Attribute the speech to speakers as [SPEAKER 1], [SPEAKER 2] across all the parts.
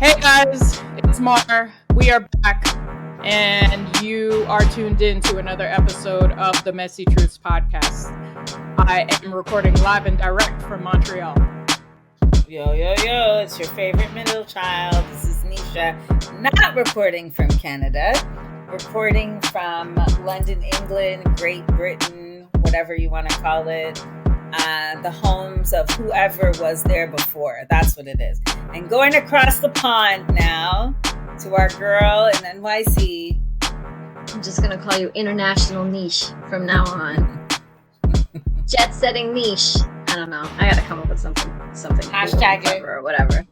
[SPEAKER 1] Hey guys, it's Mar. We are back, and you are tuned in to another episode of the Messy Truths podcast. I am recording live and direct from Montreal.
[SPEAKER 2] Yo, it's your favorite middle child. This is Nesha, not recording from Canada, recording from London, England, Great Britain, whatever you want to call it. The homes of whoever was there before. That's what it is. And going across the pond now to our girl in NYC.
[SPEAKER 3] I'm just going to call you International Niche from now on. Jet setting niche. I don't know. I got to come up with something.
[SPEAKER 2] Hashtag
[SPEAKER 3] cool or whatever.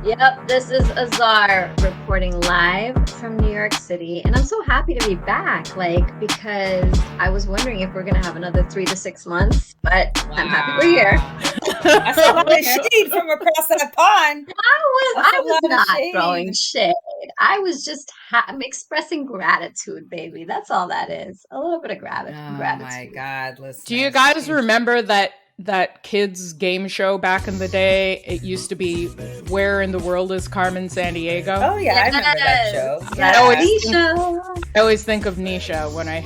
[SPEAKER 3] Yep, this is Azar reporting live from New York City. And I'm so happy to be back, because I was wondering if we're going to have another 3 to 6 months, but wow. I'm happy we're here.
[SPEAKER 2] That's a lot of shade from across that pond.
[SPEAKER 3] I was not throwing shade. I was just I'm expressing gratitude, baby. That's all that is. A little bit of gratitude.
[SPEAKER 2] Oh my God, listen.
[SPEAKER 1] Do you guys remember that kids game show back in the day? It used to be Where in the World is Carmen Sandiego?
[SPEAKER 2] Oh yeah, I remember that show.
[SPEAKER 1] I always think of Nesha when I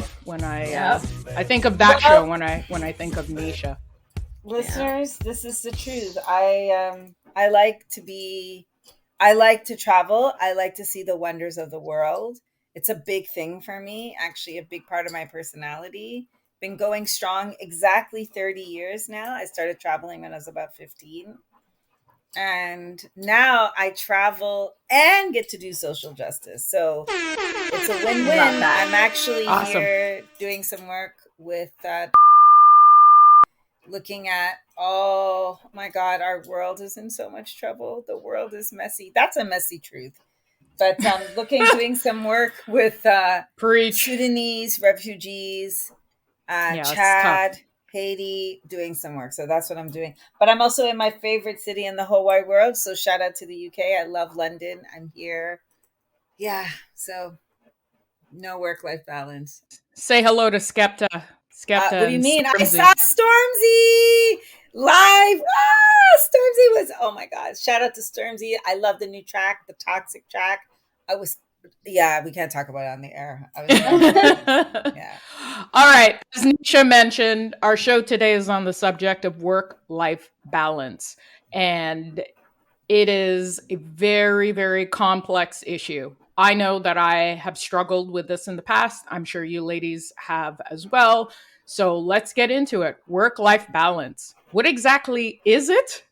[SPEAKER 1] think of that show when I think of Nesha.
[SPEAKER 2] Listeners, this is the truth. I like to travel. I like to see the wonders of the world. It's a big thing for me, actually a big part of my personality. Been going strong exactly 30 years now. I started traveling when I was about 15. And now I travel and get to do social justice. So it's a win-win. I'm actually here doing some work with looking at, oh my God, our world is in so much trouble. The world is messy. That's a messy truth. But doing some work with Sudanese refugees, Chad, Haiti, doing some work. So that's what I'm doing. But I'm also in my favorite city in the whole wide world. So shout out to the UK. I love London. I'm here. Yeah. So no work-life balance.
[SPEAKER 1] Say hello to Skepta.
[SPEAKER 2] What do you mean? Stormzy. I saw Stormzy live. Stormzy was, oh my God. Shout out to Stormzy. I love the new track, the Toxic track. We can't talk about it on the air.
[SPEAKER 1] Yeah. All right. As Nesha mentioned, our show today is on the subject of work-life balance. And it is a very, very complex issue. I know that I have struggled with this in the past. I'm sure you ladies have as well. So let's get into it. Work-life balance. What exactly is it?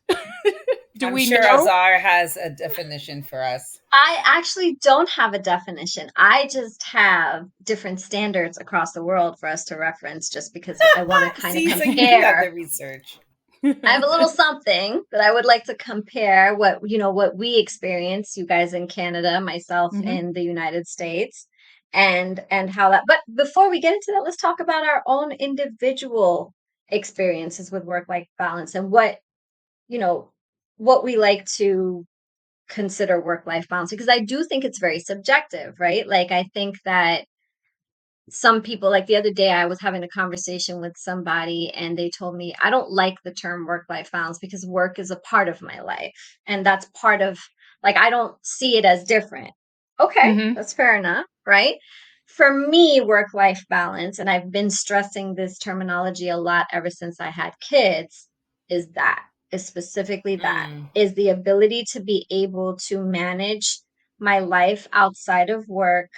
[SPEAKER 2] I'm sure Azar has a definition for us.
[SPEAKER 3] I actually don't have a definition. I just have different standards across the world for us to reference, just because I want to kind of compare.
[SPEAKER 2] You have the research.
[SPEAKER 3] I have a little something that I would like to compare what we experience, you guys in Canada, myself in the United States, and how that. But before we get into that, let's talk about our own individual experiences with work-life balance and what we like to consider work-life balance, because I do think it's very subjective, right? I think that some people, the other day, I was having a conversation with somebody and they told me, I don't like the term work-life balance because work is a part of my life. And that's part of, I don't see it as different. Okay, that's fair enough, right? For me, work-life balance, and I've been stressing this terminology a lot ever since I had kids, is specifically the ability to be able to manage my life outside of work,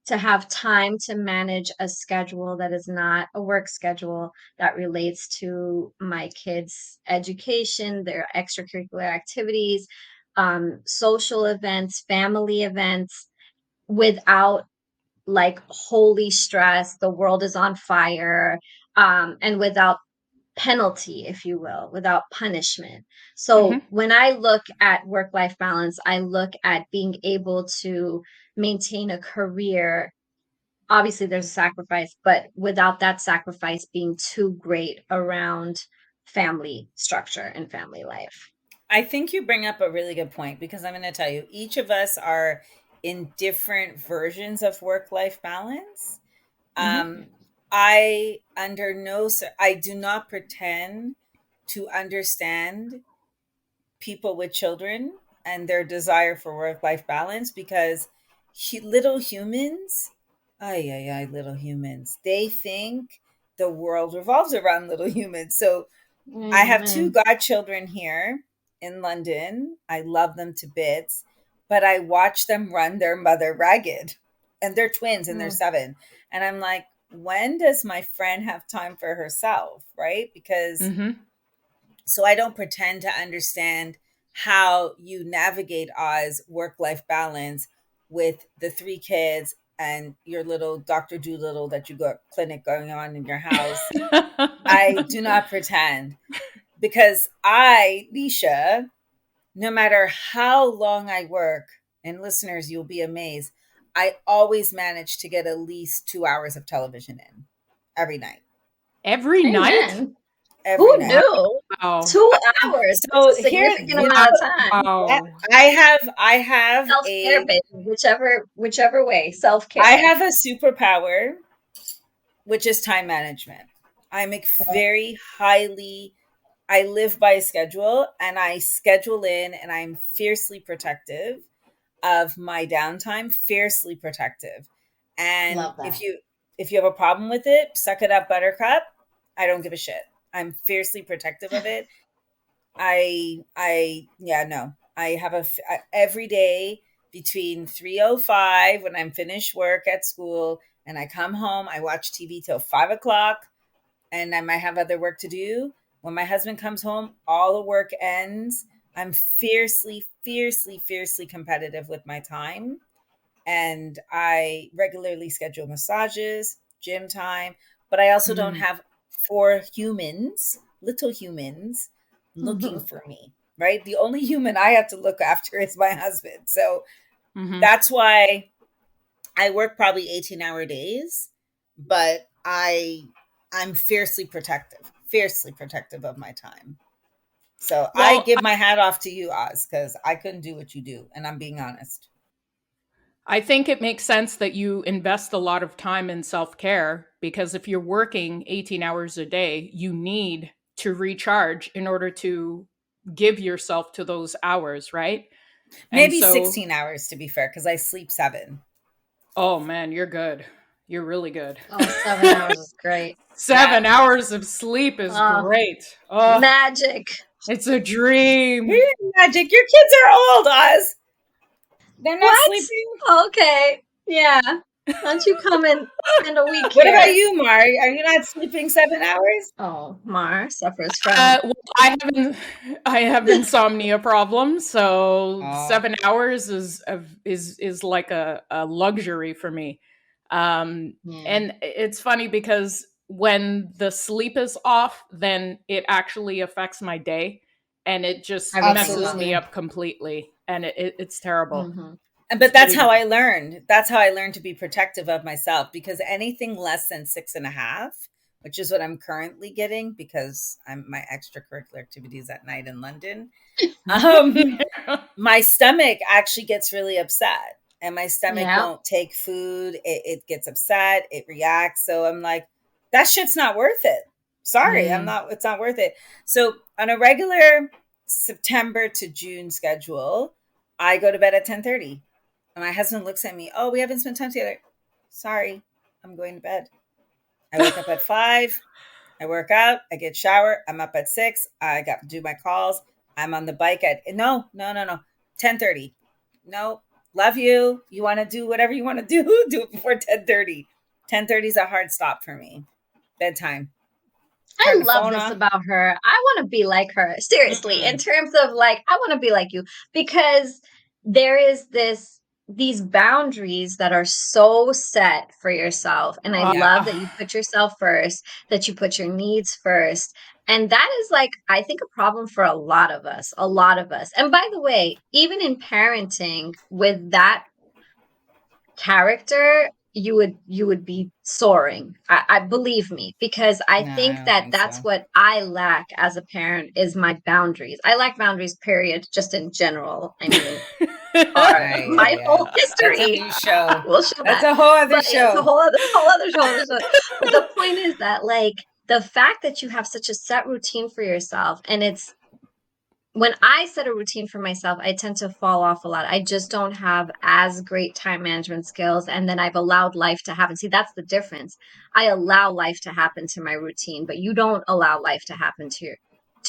[SPEAKER 3] to have time to manage a schedule that is not a work schedule, that relates to my kids' education, their extracurricular activities, social events, family events, without holy stress, the world is on fire, and without penalty, if you will, without punishment. So when I look at work-life balance, I look at being able to maintain a career. Obviously there's a sacrifice, but without that sacrifice being too great around family structure and family life.
[SPEAKER 2] I think you bring up a really good point, because I'm going to tell you, each of us are in different versions of work-life balance. I do not pretend to understand people with children. and their desire for work-life balance, because little humans, little humans, they think the world revolves around little humans. So I have two godchildren here in London. I love them to bits, but I watch them run their mother ragged. And they're twins and they're 7. And I'm like, when does my friend have time for herself? Right? Because so I don't pretend to understand how you navigate Oz work-life balance with the 3 kids and your little Dr. Doolittle that you got clinic going on in your house. I do not pretend, because Nesha, no matter how long I work, and listeners, you'll be amazed, I always manage to get at least 2 hours of television in every night.
[SPEAKER 1] Every night?
[SPEAKER 3] Who knew? Wow. 2 hours. So that's a significant amount of time.
[SPEAKER 1] Wow.
[SPEAKER 2] I have
[SPEAKER 3] self-care, baby, whichever way, self-care.
[SPEAKER 2] I have a superpower, which is time management. I'm very highly, I live by a schedule, and I schedule in, and I'm fiercely protective of my downtime, fiercely protective. And if you have a problem with it, suck it up, buttercup. I don't give a shit. I'm fiercely protective of it. I have every day between 3:05 when I'm finished work at school and I come home, I watch TV till 5:00, and I might have other work to do. When my husband comes home, all the work ends. I'm fiercely, fiercely, fiercely competitive with my time. And I regularly schedule massages, gym time, but I also don't have 4 humans, little humans, looking for me, right? The only human I have to look after is my husband. So that's why I work probably 18-hour days, but I'm fiercely protective of my time. So I give my hat off to you, Oz, because I couldn't do what you do. And I'm being honest.
[SPEAKER 1] I think it makes sense that you invest a lot of time in self-care, because if you're working 18 hours a day, you need to recharge in order to give yourself to those hours, right?
[SPEAKER 2] Maybe 16 hours to be fair, because I sleep 7.
[SPEAKER 1] Oh man, you're good. You're really good.
[SPEAKER 3] Oh, 7 hours is great.
[SPEAKER 1] 7 hours of sleep is great. Oh,
[SPEAKER 3] magic.
[SPEAKER 1] It's a dream.
[SPEAKER 2] Magic. Your kids are old, Oz. They're not sleeping.
[SPEAKER 3] Okay. Yeah. Why don't you come and spend a week
[SPEAKER 2] What
[SPEAKER 3] here?
[SPEAKER 2] about you, Mar? Are you not sleeping 7 hours?
[SPEAKER 3] Oh, Mar suffers from.
[SPEAKER 1] Well, I have insomnia problems, so 7 hours is like a luxury for me. And it's funny because when the sleep is off, then it actually affects my day, and it just messes me up completely, and it's terrible.
[SPEAKER 2] But that's how I learned. That's how I learned to be protective of myself, because anything less than 6.5, which is what I'm currently getting because my extracurricular activities at night in London, my stomach actually gets really upset, and my stomach won't take food. It gets upset. It reacts. So I'm like, that shit's not worth it. Sorry, it's not worth it. So on a regular September to June schedule, I go to bed at 10:30. And my husband looks at me, oh, we haven't spent time together. Sorry, I'm going to bed. I wake up at 5. I work out. I get shower. I'm up at 6. I got to do my calls. I'm on the bike at, no. 10:30. No, love you. You want to do whatever you want to do it before 10:30. 10:30 is a hard stop for me. Bedtime.
[SPEAKER 3] I love this about her. I want to be like her. Seriously, in terms of like, I want to be like you, because there is these boundaries that are so set for yourself. And I love that you put yourself first, that you put your needs first. And that is like, I think, a problem for a lot of us. And by the way, even in parenting with that character, you would be soaring. I believe me, because I think that's what I lack as a parent is my boundaries. I lack boundaries, period, just in general. I mean, my whole history.
[SPEAKER 2] That's a new show.
[SPEAKER 3] We'll show
[SPEAKER 2] that's a whole other show.
[SPEAKER 3] It's a whole other show. But the point is that, like, the fact that you have such a set routine for yourself, and it's when I set a routine for myself, I tend to fall off a lot. I just don't have as great time management skills. And then I've allowed life to happen. See, that's the difference. I allow life to happen to my routine, but you don't allow life to happen to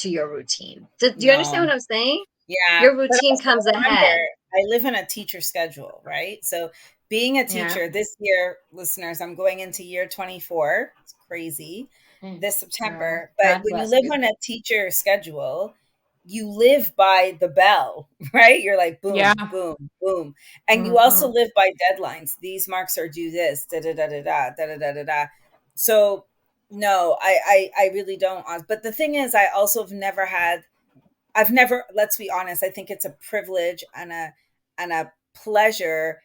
[SPEAKER 3] your routine. Do you understand
[SPEAKER 2] No.
[SPEAKER 3] what I'm saying?
[SPEAKER 2] Yeah.
[SPEAKER 3] Your
[SPEAKER 2] But
[SPEAKER 3] routine
[SPEAKER 2] also
[SPEAKER 3] comes
[SPEAKER 2] remember,
[SPEAKER 3] ahead.
[SPEAKER 2] I live in a teacher schedule, right? So being a
[SPEAKER 3] Yeah.
[SPEAKER 2] teacher this year, listeners, I'm going into year 24. It's crazy this
[SPEAKER 3] Wow.
[SPEAKER 2] September. But
[SPEAKER 3] God
[SPEAKER 2] when you
[SPEAKER 3] bless
[SPEAKER 2] live
[SPEAKER 3] you.
[SPEAKER 2] on a teacher schedule, you live by the bell, right? You're like
[SPEAKER 1] Yeah.
[SPEAKER 2] boom, boom, boom. And you also
[SPEAKER 3] Hmm.
[SPEAKER 2] live by deadlines. These marks are due this, da da da da da da da da da da. So no, I really don't. But the thing is, I also have never had I've never, let's be honest, I think it's a privilege and a pleasure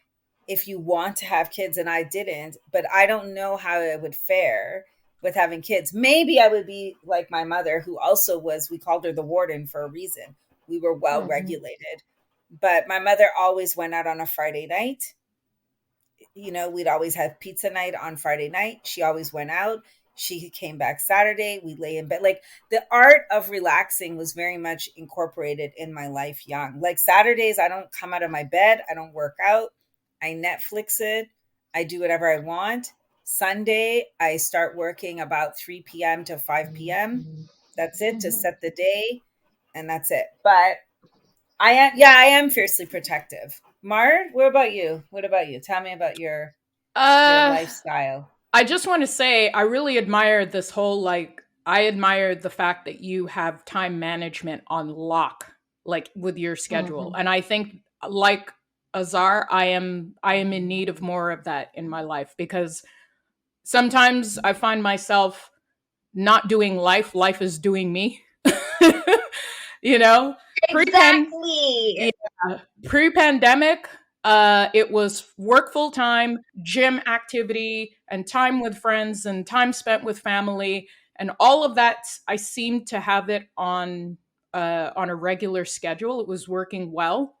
[SPEAKER 2] if you want to have kids and I didn't, but I don't know how it would fare with having kids. Maybe I would be like my mother who also was, we called her the warden for a reason. We were well
[SPEAKER 3] Hmm.
[SPEAKER 2] regulated. But my mother always went out on a Friday night. You know, we'd always have pizza night on Friday night. She always went out. She came back Saturday. We lay in bed. Like the art of relaxing was very much incorporated in my life young. Like Saturdays, I don't come out of my bed. I don't work out. I Netflix it. I do whatever I want. Sunday, I start working about 3 p.m. to 5 p.m. That's it to set the day. And that's it. But I am, yeah, I am fiercely protective. Mard, what about you? What about you? Tell me about your
[SPEAKER 1] Uh,
[SPEAKER 2] lifestyle.
[SPEAKER 1] I just want to say I really admire this whole like I admire the fact that you have time management on lock, like with your schedule.
[SPEAKER 3] Hmm.
[SPEAKER 1] And I think like Azar, I am in need of more of that in my life because sometimes I find myself not doing life, life is doing me. you know, pre-pan
[SPEAKER 3] Exactly.
[SPEAKER 1] yeah, pre-pandemic, it was work full time, gym activity, and time with friends, and time spent with family, and all of that. I seemed to have it on a regular schedule. It was working well,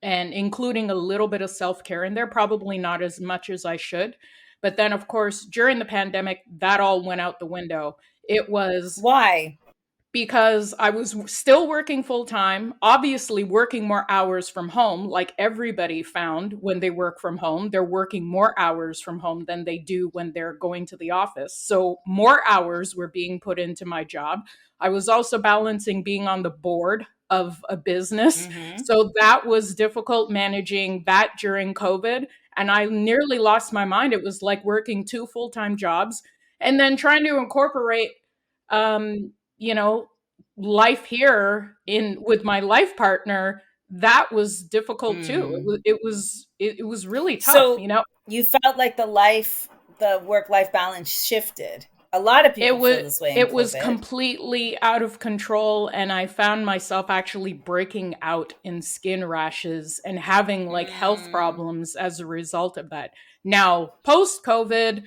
[SPEAKER 1] and including a little bit of self care in there. Probably not as much as I should, but then, of course, during the pandemic, that all went out the window. It was
[SPEAKER 2] Why?
[SPEAKER 1] because I was still working full time, obviously working more hours from home, like everybody found when they work from home. They're working more hours from home than they do when they're going to the office. So more hours were being put into my job. I was also balancing being on the board of a business.
[SPEAKER 2] Mm-hmm.
[SPEAKER 1] So that was difficult managing that during COVID. And I nearly lost my mind. It was like working two full time jobs and then trying to incorporate you know, life here in with my life partner, that was difficult too.
[SPEAKER 2] Mm.
[SPEAKER 1] It was really tough,
[SPEAKER 2] So
[SPEAKER 1] you know.
[SPEAKER 2] you felt like the work life balance shifted. A lot of
[SPEAKER 1] It
[SPEAKER 2] people
[SPEAKER 1] was
[SPEAKER 2] feel this way in
[SPEAKER 1] it was
[SPEAKER 2] COVID.
[SPEAKER 1] completely out of control and I found myself actually breaking out in skin rashes and having like health
[SPEAKER 2] Mm.
[SPEAKER 1] problems as a result of that. Now, post COVID,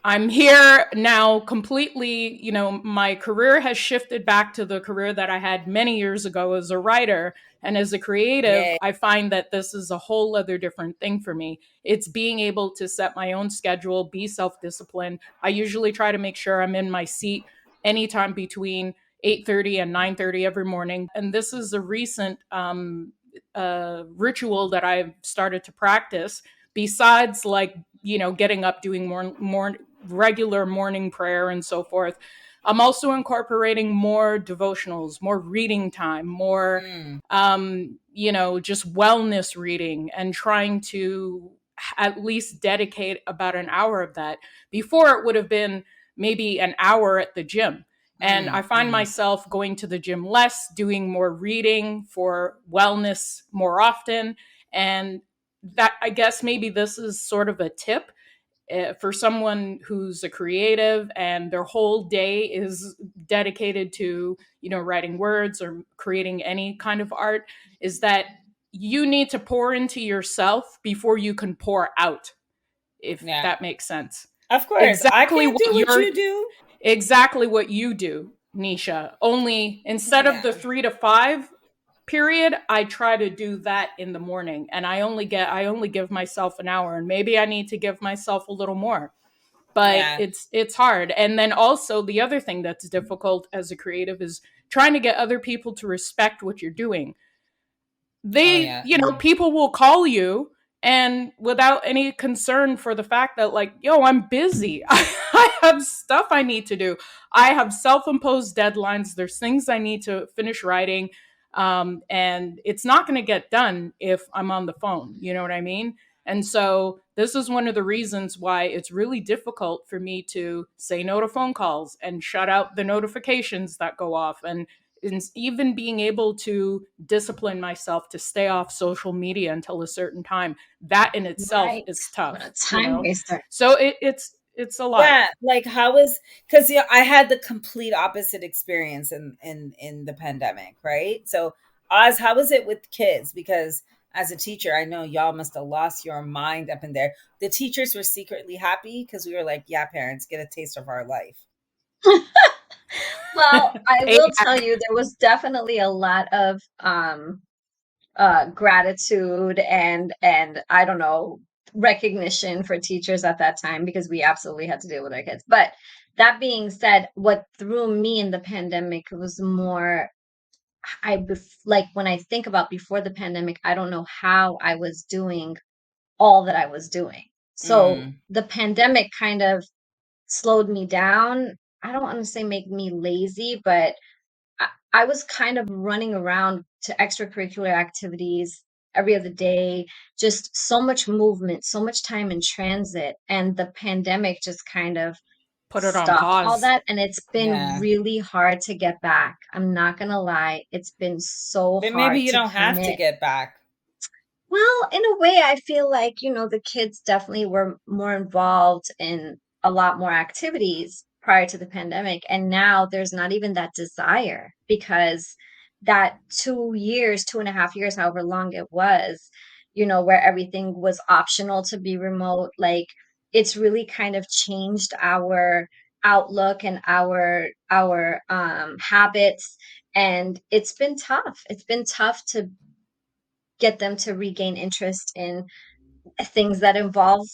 [SPEAKER 1] I'm here now completely, my career has shifted back to the career that I had many years ago as a writer. And as a creative,
[SPEAKER 2] Yeah.
[SPEAKER 1] I find that this is a whole other different thing for me. It's being able to set my own schedule, be self disciplined. I usually try to make sure I'm in my seat anytime between 8:30 and 9:30 every morning. And this is a recent ritual that I've started to practice besides like getting up doing more regular morning prayer and so forth. I'm also incorporating more devotionals, more reading time, more
[SPEAKER 2] Mm.
[SPEAKER 1] just wellness reading and trying to at least dedicate about an hour of that. Before it would have been maybe an hour at the gym. And I
[SPEAKER 2] Mm.
[SPEAKER 1] find
[SPEAKER 2] Mm.
[SPEAKER 1] myself going to the gym less, doing more reading for wellness more often. And that, I guess maybe this is sort of a tip for someone who's a creative and their whole day is dedicated to writing words or creating any kind of art, is that you need to pour into yourself before you can pour out, if
[SPEAKER 2] Yeah.
[SPEAKER 1] that makes sense.
[SPEAKER 2] Of course. I
[SPEAKER 1] exactly
[SPEAKER 2] can't
[SPEAKER 1] what
[SPEAKER 2] do what
[SPEAKER 1] you're
[SPEAKER 2] you do.
[SPEAKER 1] exactly what you do, Nisha, only instead of
[SPEAKER 2] Yeah.
[SPEAKER 1] the 3 to 5 period, I try to do that in the morning, and I only give myself an hour, and maybe I need to give myself a little more. but
[SPEAKER 2] Yeah.
[SPEAKER 1] it's hard. And then also the other thing that's difficult as a creative is trying to get other people to respect what you're doing.
[SPEAKER 2] Oh
[SPEAKER 1] They,
[SPEAKER 2] yeah.
[SPEAKER 1] you know, people will call you and without any concern for the fact that, like, yo, I'm busy. I have stuff I need to do. I have self-imposed deadlines. There's things I need to finish writing. And it's not going to get done if I'm on the phone. You know what I mean? And so this is one of the reasons why it's really difficult for me to say no to phone calls and shut out the notifications that go off, and even being able to discipline myself to stay off social media until a certain time. That in itself
[SPEAKER 3] Right.
[SPEAKER 1] is
[SPEAKER 3] What a
[SPEAKER 1] tough, you
[SPEAKER 3] time
[SPEAKER 1] know?
[SPEAKER 3] waster.
[SPEAKER 1] So it's a lot.
[SPEAKER 2] Yeah, like how was, because I had the complete opposite experience in the pandemic, right? So Oz, how was it with kids? Because as a teacher, I know y'all must have lost your mind up in there. The teachers were secretly happy because we were like, yeah, parents, get a taste of our life.
[SPEAKER 3] Well, I will tell
[SPEAKER 1] Payback.
[SPEAKER 3] you, there was definitely a lot of gratitude and I don't know, recognition for teachers at that time because we absolutely had to deal with our kids. But that being said, what threw me in the pandemic was more like when I think about before the pandemic, I don't know how I was doing all that I was doing. So
[SPEAKER 2] Mm,
[SPEAKER 3] the pandemic kind of slowed me down. I don't want to say make me lazy, but I was kind of running around to extracurricular activities every other day, just so much movement, so much time in transit. And the pandemic just kind of
[SPEAKER 1] Put it on
[SPEAKER 3] stopped all
[SPEAKER 1] pause.
[SPEAKER 3] that. And it's been
[SPEAKER 2] yeah.
[SPEAKER 3] really hard to get back. I'm not going to lie. It's been so
[SPEAKER 2] But maybe
[SPEAKER 3] hard
[SPEAKER 2] you
[SPEAKER 3] to
[SPEAKER 2] don't have to
[SPEAKER 3] commit.
[SPEAKER 2] get back.
[SPEAKER 3] Well, in a way, I feel like, the kids definitely were more involved in a lot more activities prior to the pandemic. And now there's not even that desire because that 2 years, 2.5 years, however long it was, where everything was optional to be remote, like it's really kind of changed our outlook and our habits. And it's been tough to get them to regain interest in things that involve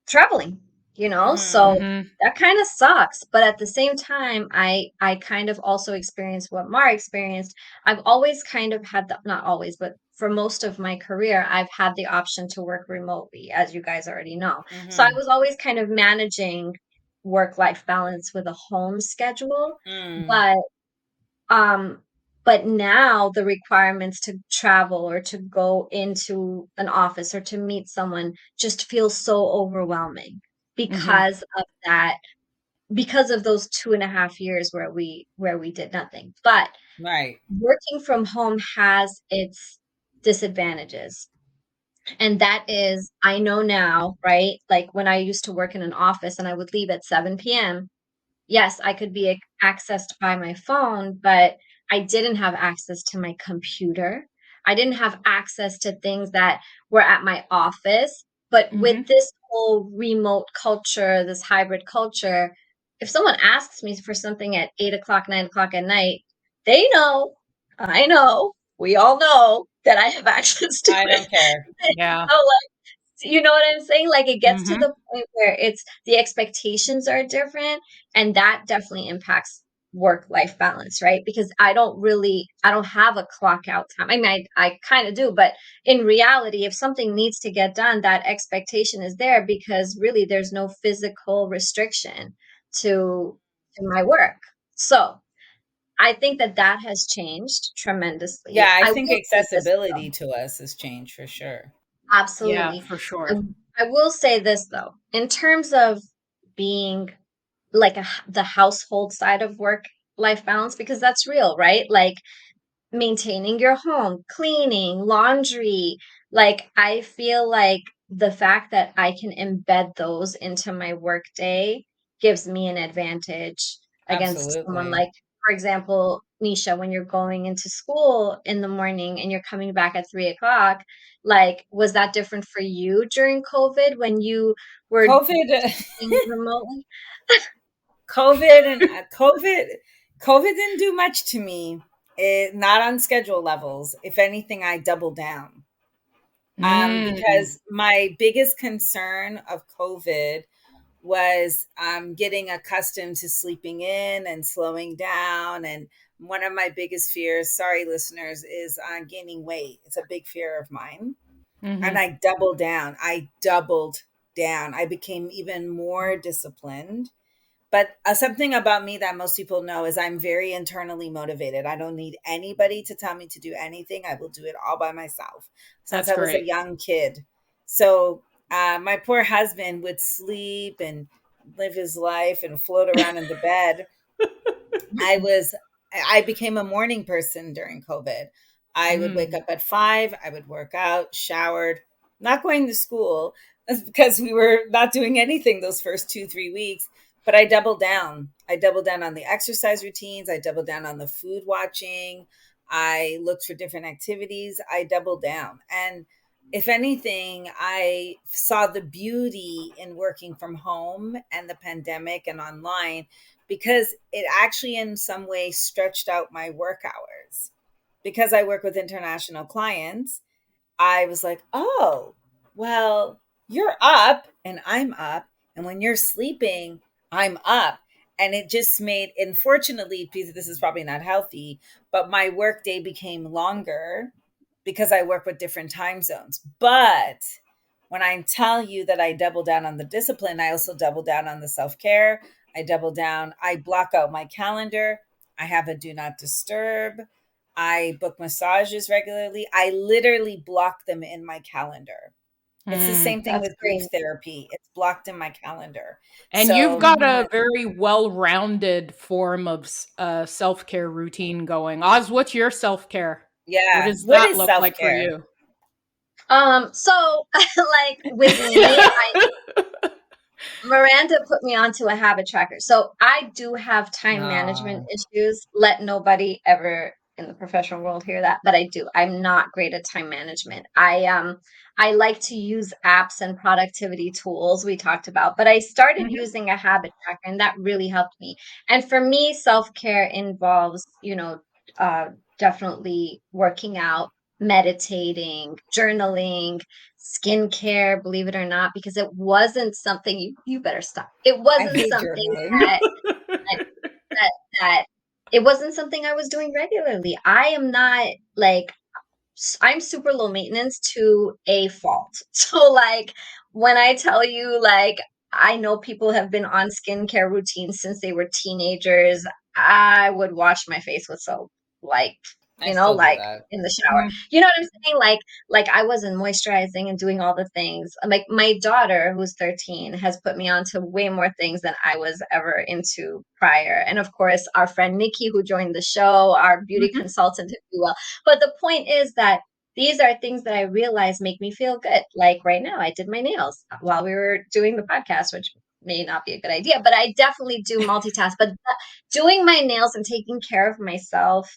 [SPEAKER 3] traveling,
[SPEAKER 2] Mm-hmm.
[SPEAKER 3] so
[SPEAKER 1] Mm-hmm.
[SPEAKER 3] that kind of sucks. But at the same time, I kind of also experienced what Mara experienced. I've always kind of had the, not always, but for most of my career, I've had the option to work remotely, as you guys already know. So I
[SPEAKER 2] Mm-hmm.
[SPEAKER 3] was always kind of managing work-life balance with a home schedule.
[SPEAKER 2] Mm.
[SPEAKER 3] But um, but now the requirements to travel or to go into an office or to meet someone just feels so overwhelming
[SPEAKER 1] Mm-hmm.
[SPEAKER 3] because of that, because of those 2.5 years where we did nothing. But
[SPEAKER 2] Right.
[SPEAKER 3] working from home has its disadvantages. And that is, I know now, right? Like when I used to work in an office and I would leave at 7 p.m., yes, I could be accessed by my phone, but I didn't have access to my computer. I didn't have access to things that were at my office. But with
[SPEAKER 1] Mm-hmm.
[SPEAKER 3] this whole remote culture, this hybrid culture, if someone asks me for something at 8 o'clock, 9 o'clock at night, they know, I know, we all know that I have access to
[SPEAKER 2] I
[SPEAKER 3] it.
[SPEAKER 2] don't care.
[SPEAKER 1] Yeah.
[SPEAKER 3] So, you know what I'm saying? Like it gets to
[SPEAKER 1] Mm-hmm.
[SPEAKER 3] the point where it's the expectations are different, and that definitely impacts work-life balance, right? Because I don't have a clock out time. I mean, I kind of do, but in reality, if something needs to get done, that expectation is there because really there's no physical restriction to my work. So I think that that has changed
[SPEAKER 2] Yeah,
[SPEAKER 3] tremendously.
[SPEAKER 2] I
[SPEAKER 3] I
[SPEAKER 2] think
[SPEAKER 3] will say this though.
[SPEAKER 2] accessibility to us has changed for sure.
[SPEAKER 1] Yeah,
[SPEAKER 3] Absolutely.
[SPEAKER 1] for
[SPEAKER 3] I,
[SPEAKER 1] sure.
[SPEAKER 3] I will say this though, in terms of being like the household side of work life balance, because that's real, right? Like maintaining your home, cleaning, laundry. Like I feel like the fact that I can embed those into my work day gives me an advantage against someone
[SPEAKER 2] Absolutely.
[SPEAKER 3] like, for example, Nisha, when you're going into school in the morning and you're coming back at 3 o'clock, like was that different for you during COVID when you were
[SPEAKER 2] COVID,
[SPEAKER 3] teaching remotely?
[SPEAKER 2] COVID, and COVID didn't do much to me. Not on schedule levels. If anything, I doubled down.
[SPEAKER 1] Mm.
[SPEAKER 2] Because my biggest concern of COVID was getting accustomed to sleeping in and slowing down. And one of my biggest fears, sorry listeners, is gaining weight. It's a big fear of mine. And I doubled down. I became even more disciplined. But something about me that most people know is I'm very internally motivated. I don't need anybody to tell me to do anything. I will do it all by myself since
[SPEAKER 1] That's
[SPEAKER 2] I was a
[SPEAKER 1] great.
[SPEAKER 2] young kid. So my poor husband would sleep and live his life and float around in the bed. I became a morning person during COVID. I would wake up at 5, I would work out, showered, not going to school because we were not doing anything those first 2, 3 weeks. But I doubled down. I doubled down on the exercise routines. I doubled down on the food watching. I looked for different activities. I doubled down. And if anything, I saw the beauty in working from home and the pandemic and online, because it actually in some way stretched out my work hours. Because I work with international clients, I was like, oh, well, you're up and I'm up. And when you're sleeping, I'm up. And it just made, unfortunately, this is probably not healthy, but my work day became longer because I work with different time zones. But when I tell you that I double down on the discipline, I also double down on the self care. I double down, I block out my calendar. I have a do not disturb. I book massages regularly. I literally block them in my calendar. It's the same thing
[SPEAKER 3] That's
[SPEAKER 2] with grief
[SPEAKER 3] great.
[SPEAKER 2] therapy. It's blocked in my calendar.
[SPEAKER 1] And you've
[SPEAKER 2] So,
[SPEAKER 1] got a very well-rounded form of self-care routine going. Oz, what's your self-care? What
[SPEAKER 2] yeah.
[SPEAKER 1] does
[SPEAKER 2] What
[SPEAKER 1] that
[SPEAKER 2] is
[SPEAKER 1] look
[SPEAKER 2] self
[SPEAKER 1] like for
[SPEAKER 2] care?
[SPEAKER 1] you?
[SPEAKER 3] So like with me, Miranda put me onto a habit tracker. So I do have time management issues. Let nobody ever in the professional world hear that, but I do. I'm not great at time management. I like to use apps and productivity tools we talked about, but I started
[SPEAKER 2] Mhm.
[SPEAKER 3] using a habit tracker and that really helped me. And for me, self-care involves, uh definitely working out, meditating, journaling, skincare, believe it or not, because it wasn't something you better stop. It
[SPEAKER 2] I
[SPEAKER 3] wasn't
[SPEAKER 2] hate
[SPEAKER 3] something
[SPEAKER 2] journaling.
[SPEAKER 3] that that it wasn't something I was doing regularly. I am not like I'm super low maintenance to a fault. So like when I tell you like I know people have been on skincare routines since they were teenagers, I would wash my face with soap. Like,
[SPEAKER 2] I still do
[SPEAKER 3] like
[SPEAKER 2] that.
[SPEAKER 3] in the shower.
[SPEAKER 2] Mhm.
[SPEAKER 3] You know what I'm saying? Like I wasn't moisturizing and doing all the things. Like my daughter, who's 13, has put me onto way more things than I was ever into prior. And of course, our friend Nikki, who joined the show, our beauty
[SPEAKER 2] Mhm.
[SPEAKER 3] consultant, if you will. But the point is that these are things that I realize make me feel good. Like right now, I did my nails while we were doing the podcast, which may not be a good idea, but I definitely do multitask. But doing my nails and taking care of myself,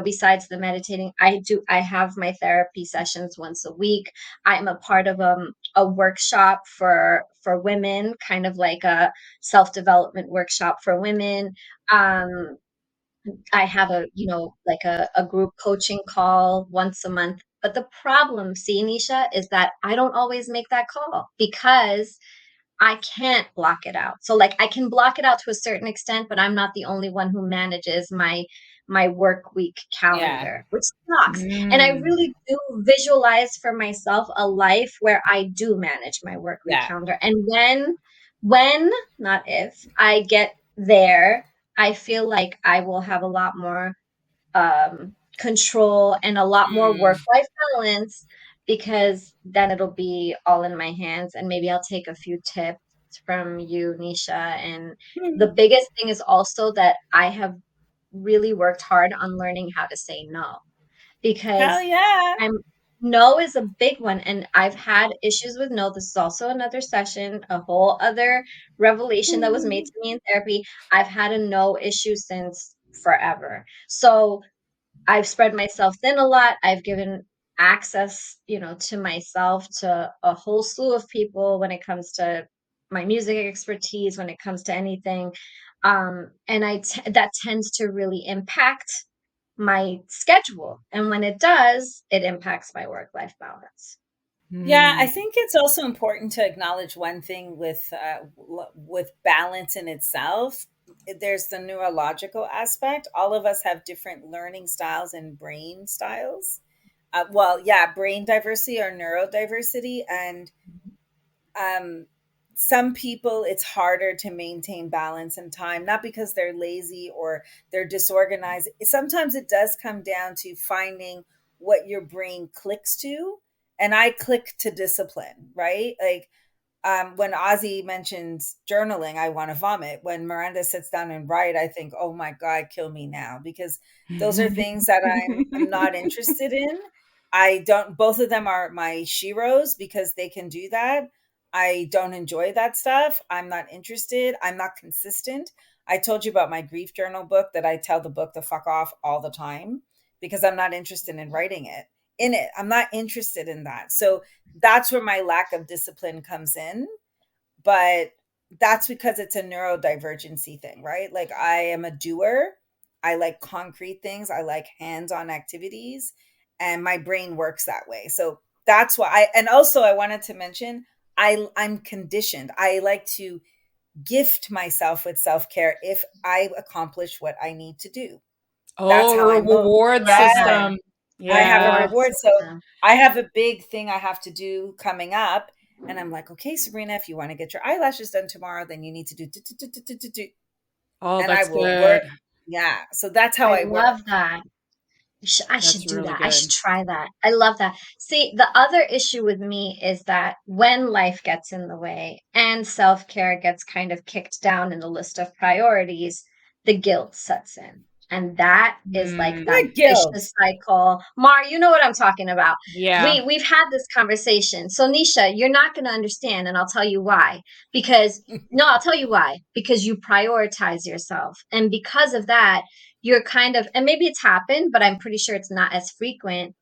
[SPEAKER 3] besides the meditating, I have my therapy sessions once a week. I'm a part of a workshop for women, kind of like a self-development workshop for women. Um, I have like a group coaching call once a month. But the problem, see, Nisha, is that I don't always make that call because I can't block it out. So like I can block it out to a certain extent, but I'm not the only one who manages my work week
[SPEAKER 2] Yeah.
[SPEAKER 3] calendar, which sucks. And I
[SPEAKER 1] Mm.
[SPEAKER 3] really do visualize for myself a life where I do manage my work week
[SPEAKER 2] Yeah.
[SPEAKER 3] calendar. And when, not if, I get there, I feel like I will have a lot more control and a lot more
[SPEAKER 2] Mm.
[SPEAKER 3] work life balance because then it'll be all in my hands. And maybe I'll take a few tips from you, Nisha. And the
[SPEAKER 2] Mhm.
[SPEAKER 3] biggest thing is also that I have really worked hard on learning how to say no
[SPEAKER 2] Hell
[SPEAKER 3] because
[SPEAKER 2] yeah.
[SPEAKER 3] I'm no is a big one. And I've had issues with no. This is also another session, a whole other revelation that was made to me in therapy. I've had a no issue since forever. So I've spread myself thin a lot. I've given access, to myself to a whole slew of people when it comes to my music expertise, when it comes to anything. And that tends to really impact my schedule. And when it does, it impacts my work life balance.
[SPEAKER 2] Yeah, I
[SPEAKER 1] Mm.
[SPEAKER 2] think it's also important to acknowledge one thing with balance in itself. There's the neurological aspect. All of us have different learning styles and brain styles. Well, yeah, brain diversity or neurodiversity, and um, some people it's harder to maintain balance and time, not because they're lazy or they're disorganized. Sometimes it does come down to finding what your brain clicks to, and I click to discipline, right? Like when Ozzy mentions journaling, I want to vomit. When Miranda sits down and write, I think, oh my God, kill me now, because those are things that I'm not interested in. I don't, both of them are my sheroes because they can do that. I don't enjoy that stuff. I'm not interested. I'm not consistent. I told you about my grief journal book that I tell the book to fuck off all the time because I'm not interested in writing it. In it, I'm not interested in that. So that's where my lack of discipline comes in. But that's because it's a neurodivergency thing, right? Like I am a doer. I like concrete things. I like hands-on activities, and my brain works that way. So that's why and also I wanted to mention I'm conditioned. I like to gift myself with self-care if I accomplish what I need to do. That's
[SPEAKER 1] Oh,
[SPEAKER 2] how
[SPEAKER 1] a
[SPEAKER 2] I move.
[SPEAKER 1] reward
[SPEAKER 3] Love
[SPEAKER 2] Yeah.
[SPEAKER 3] that.
[SPEAKER 1] system.
[SPEAKER 2] I have a
[SPEAKER 1] Yeah.
[SPEAKER 3] Reward
[SPEAKER 2] reward. So
[SPEAKER 3] system.
[SPEAKER 2] I have a big thing I have to do coming up. And I'm like, okay, Sabrina, if you want to get your eyelashes done tomorrow, then you need to do.
[SPEAKER 1] Oh,
[SPEAKER 2] And I
[SPEAKER 1] that's
[SPEAKER 2] will
[SPEAKER 1] good.
[SPEAKER 2] work. Yeah. So that's how
[SPEAKER 3] I
[SPEAKER 2] I work.
[SPEAKER 3] love that. I should
[SPEAKER 1] That's
[SPEAKER 3] do
[SPEAKER 1] really
[SPEAKER 3] that. I should
[SPEAKER 1] good.
[SPEAKER 3] try that. I love that. See, the other issue with me is that when life gets in the way and self care gets kind of kicked down in the list of priorities, the guilt sets in. And that is like that
[SPEAKER 1] Mm,
[SPEAKER 2] What guilt?
[SPEAKER 3] vicious cycle. Mar, you know what I'm talking about.
[SPEAKER 1] yeah.
[SPEAKER 3] We've had this conversation. So Nisha, you're not going to understand, and I'll tell you why. Because no, I'll tell you why. Because you prioritize yourself, and because of that, you're kind of, and maybe it's happened, but I'm pretty sure it's not as frequent.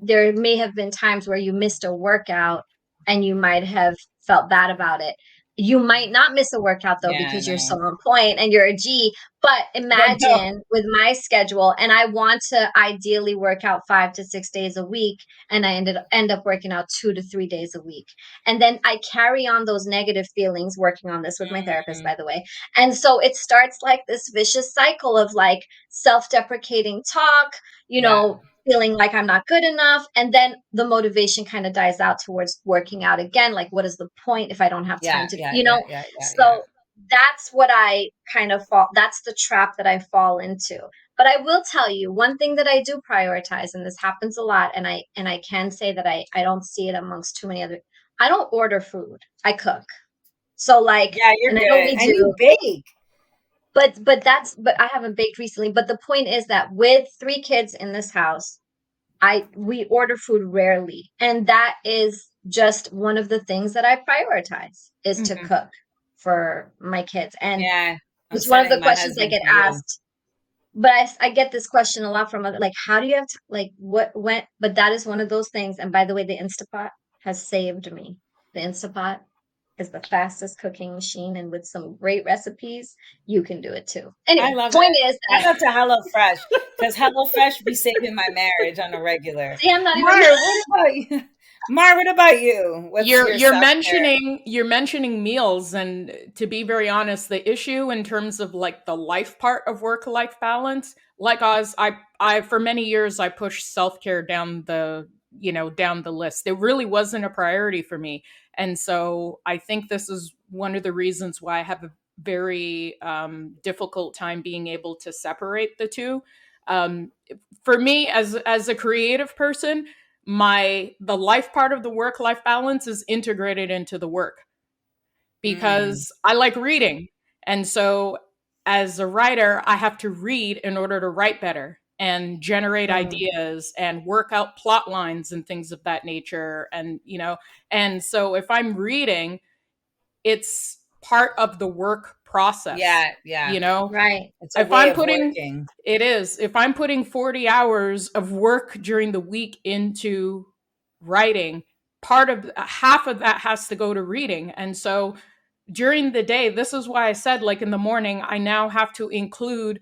[SPEAKER 3] There may have been times where you missed a workout and you might have felt bad about it. You might not miss a workout though
[SPEAKER 2] Yeah, I
[SPEAKER 3] because you're so
[SPEAKER 2] know.
[SPEAKER 3] on point and you're a G. But
[SPEAKER 2] But no.
[SPEAKER 3] imagine with my schedule, and I want to ideally work out 5 to 6 days a week, and I end up working out 2 to 3 days a week, and then I carry on those negative feelings. Working on this with my therapist,
[SPEAKER 2] Mm,
[SPEAKER 3] by the way, and so it starts like this vicious cycle of like self-deprecating talk,
[SPEAKER 2] yeah.
[SPEAKER 3] feeling like I'm not good enough. And then the motivation kind of dies out towards working out again. Like, what is the point if I don't have time
[SPEAKER 2] Yeah.
[SPEAKER 3] to,
[SPEAKER 2] Yeah.
[SPEAKER 3] you
[SPEAKER 2] Yeah.
[SPEAKER 3] know?
[SPEAKER 2] Yeah. Yeah. Yeah.
[SPEAKER 3] So that's what I kind of that's the trap that I fall into. But I will tell you one thing that I do prioritize, and this happens a lot, and I can say that I don't see it amongst too many other. I don't order food. I cook. So like,
[SPEAKER 2] Yeah, you're
[SPEAKER 3] and I
[SPEAKER 2] good.
[SPEAKER 3] only
[SPEAKER 2] And you
[SPEAKER 3] do
[SPEAKER 2] bake.
[SPEAKER 3] but I haven't baked recently. But the point is that with 3 kids in this house, I we order food rarely. And that is just one of the things that I prioritize is to
[SPEAKER 2] Hmm.
[SPEAKER 3] cook for my kids. And
[SPEAKER 2] Yeah. I'm
[SPEAKER 3] it's one of the
[SPEAKER 2] sending my
[SPEAKER 3] questions I
[SPEAKER 2] husband
[SPEAKER 3] get
[SPEAKER 2] to you.
[SPEAKER 3] asked. But I get this question a lot from other, like, how do you have to, like, what, when, but that is one of those things. And by the way, the Instapot has saved me. The Instapot is the fastest cooking machine, and with some great recipes, you can do it too.
[SPEAKER 2] I
[SPEAKER 3] Anyway,
[SPEAKER 2] love
[SPEAKER 3] point
[SPEAKER 2] it.
[SPEAKER 3] is
[SPEAKER 2] Shout
[SPEAKER 3] that,
[SPEAKER 2] out to HelloFresh because HelloFresh be saving my marriage on a regular.
[SPEAKER 3] see, I'm not even
[SPEAKER 2] Mar, what about you? Mar, what about you? What's
[SPEAKER 1] You're
[SPEAKER 2] your
[SPEAKER 1] you're
[SPEAKER 2] self care?
[SPEAKER 1] mentioning meals, and to be very honest, the issue in terms of like the life part of work life balance, like I for many years I pushed self-care down the, down the list. It really wasn't a priority for me. And so I think this is one of the reasons why I have a very difficult time being able to separate the two. Um, for me, as a creative person, the life part of the work life balance is integrated into the work
[SPEAKER 2] Mm,
[SPEAKER 1] because I like reading. And so as a writer, I have to read in order to write better and generate
[SPEAKER 3] Mm,
[SPEAKER 1] ideas and work out plot lines and things of that nature. And, and so if I'm reading, it's part of the work process,
[SPEAKER 2] yeah, yeah.
[SPEAKER 1] you know?
[SPEAKER 3] right.
[SPEAKER 2] It's a
[SPEAKER 1] If
[SPEAKER 2] way
[SPEAKER 1] I'm
[SPEAKER 2] of
[SPEAKER 1] putting
[SPEAKER 2] working.
[SPEAKER 1] It is. If I'm putting 40 hours of work during the week into writing, part of half of that has to go to reading. And so during the day, this is why I said, like in the morning, I now have to include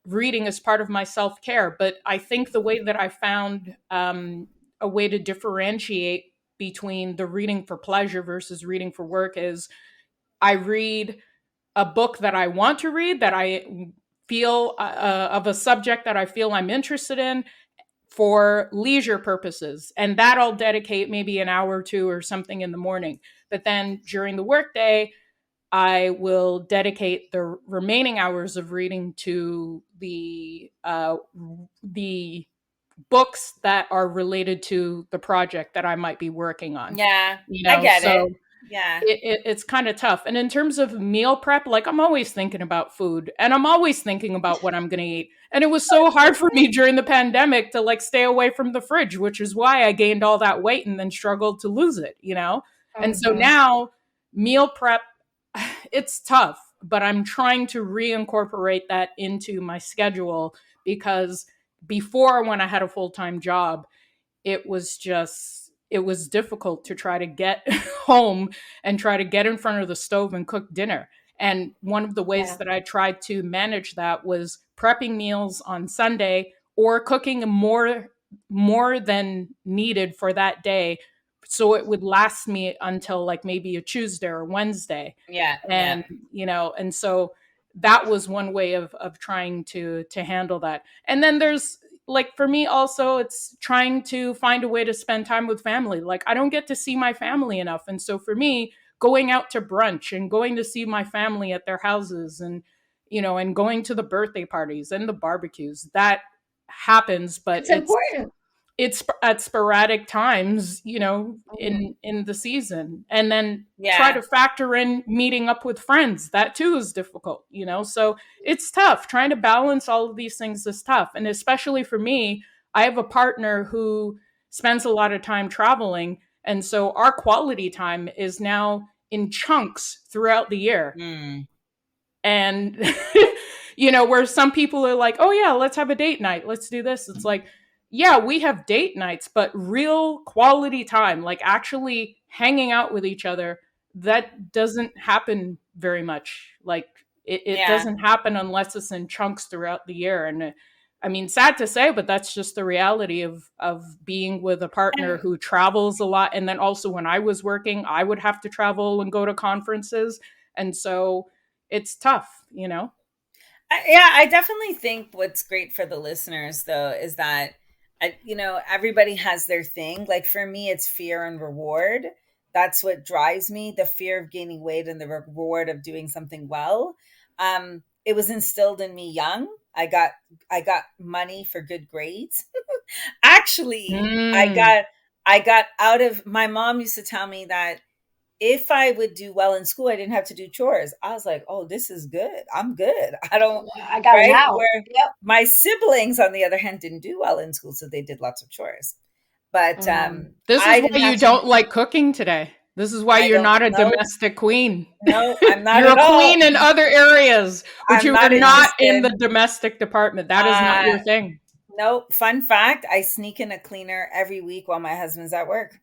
[SPEAKER 1] reading as part of my self-care. But I think the way that I found a way to differentiate between the reading for pleasure versus reading for work is I read a book that I want to read, that I feel of a subject that I feel I'm interested in for leisure purposes. And that I'll dedicate maybe an hour or two or something in the morning. But then during the workday, I will dedicate the remaining hours of reading to the books that are related to the project that I might be working on.
[SPEAKER 2] Yeah, I get it. Yeah.
[SPEAKER 1] It's kind of tough. And in terms of meal prep, like I'm always thinking about food and I'm always thinking about what I'm going to eat. And it was so hard for me during the pandemic to like stay away from the fridge, which is why I gained all that weight and then struggled to lose it, you know? And so now meal prep, it's tough, but I'm trying to reincorporate that into my schedule because before, when I had a full-time job, it was difficult to try to get home and try to get in front of the stove and cook dinner. And one of the ways that I tried to manage that was prepping meals on Sunday or cooking more than needed for that day, so it would last me until like maybe a Tuesday or Wednesday.
[SPEAKER 2] Yeah.
[SPEAKER 1] And you know, and so that was one way of trying to handle that. And then there's, like, for me also, it's trying to find a way to spend time with family. Like I don't get to see my family enough. And so for me, going out to brunch and going to see my family at their houses and, you know, and going to the birthday parties and the barbecues, that happens, but
[SPEAKER 3] it's important.
[SPEAKER 1] It's at sporadic times, you know, in the season. And then try to factor in meeting up with friends. That too is difficult, you know? So it's tough. Trying to balance all of these things is tough. And especially for me, I have a partner who spends a lot of time traveling. And so our quality time is now in chunks throughout the year. And, you know, where some people are like, oh yeah, let's have a date night. Let's do this. It's like, yeah, we have date nights, but real quality time, like actually hanging out with each other, that doesn't happen very much. Like it doesn't happen unless it's in chunks throughout the year. And I mean, sad to say, but that's just the reality of being with a partner who travels a lot. And then also when I was working, I would have to travel and go to conferences. And so it's tough, you know?
[SPEAKER 2] Yeah, I definitely think what's great for the listeners, though, is that, you know, everybody has their thing. Like for me, it's fear and reward. That's what drives me, the fear of gaining weight and the reward of doing something well. It was instilled in me young. I got money for good grades. Actually, I got out of, my mom used to tell me that if I would do well in school, I didn't have to do chores. I was like, oh, this is good. I'm good. I got it now. Where my siblings, on the other hand, didn't do well in school, so they did lots of chores. But
[SPEAKER 1] this is why you don't like cooking today. This is why you're not a domestic queen.
[SPEAKER 2] No, I'm not.
[SPEAKER 1] You're
[SPEAKER 2] at
[SPEAKER 1] a queen in other areas, but you are not in the domestic department. That is not your thing.
[SPEAKER 2] Nope. Fun fact, I sneak in a cleaner every week while my husband's at work.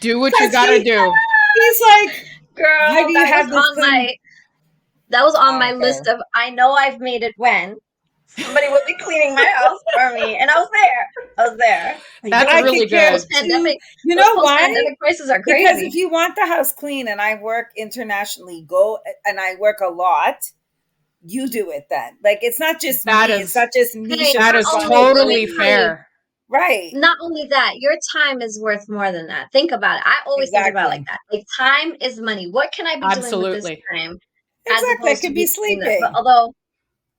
[SPEAKER 1] Do what you gotta do.
[SPEAKER 2] He's like,
[SPEAKER 3] girl,
[SPEAKER 2] why do you have this
[SPEAKER 3] that was on my list of, I know I've made it when somebody would be cleaning my house for me. And I was there.
[SPEAKER 1] That's really good.
[SPEAKER 3] Pandemic,
[SPEAKER 2] you know why?
[SPEAKER 3] Pandemic prices are crazy.
[SPEAKER 2] Because if you want the house clean, and I work internationally, and I work a lot, you do it then. Like, it's not just me. It's not just me.
[SPEAKER 1] That is totally fair.
[SPEAKER 2] Right.
[SPEAKER 3] Not only that, your time is worth more than that. Think about it. I always think about it like that. Like, time is money. What can I be doing with this time?
[SPEAKER 2] Exactly. I could be sleeping.
[SPEAKER 3] But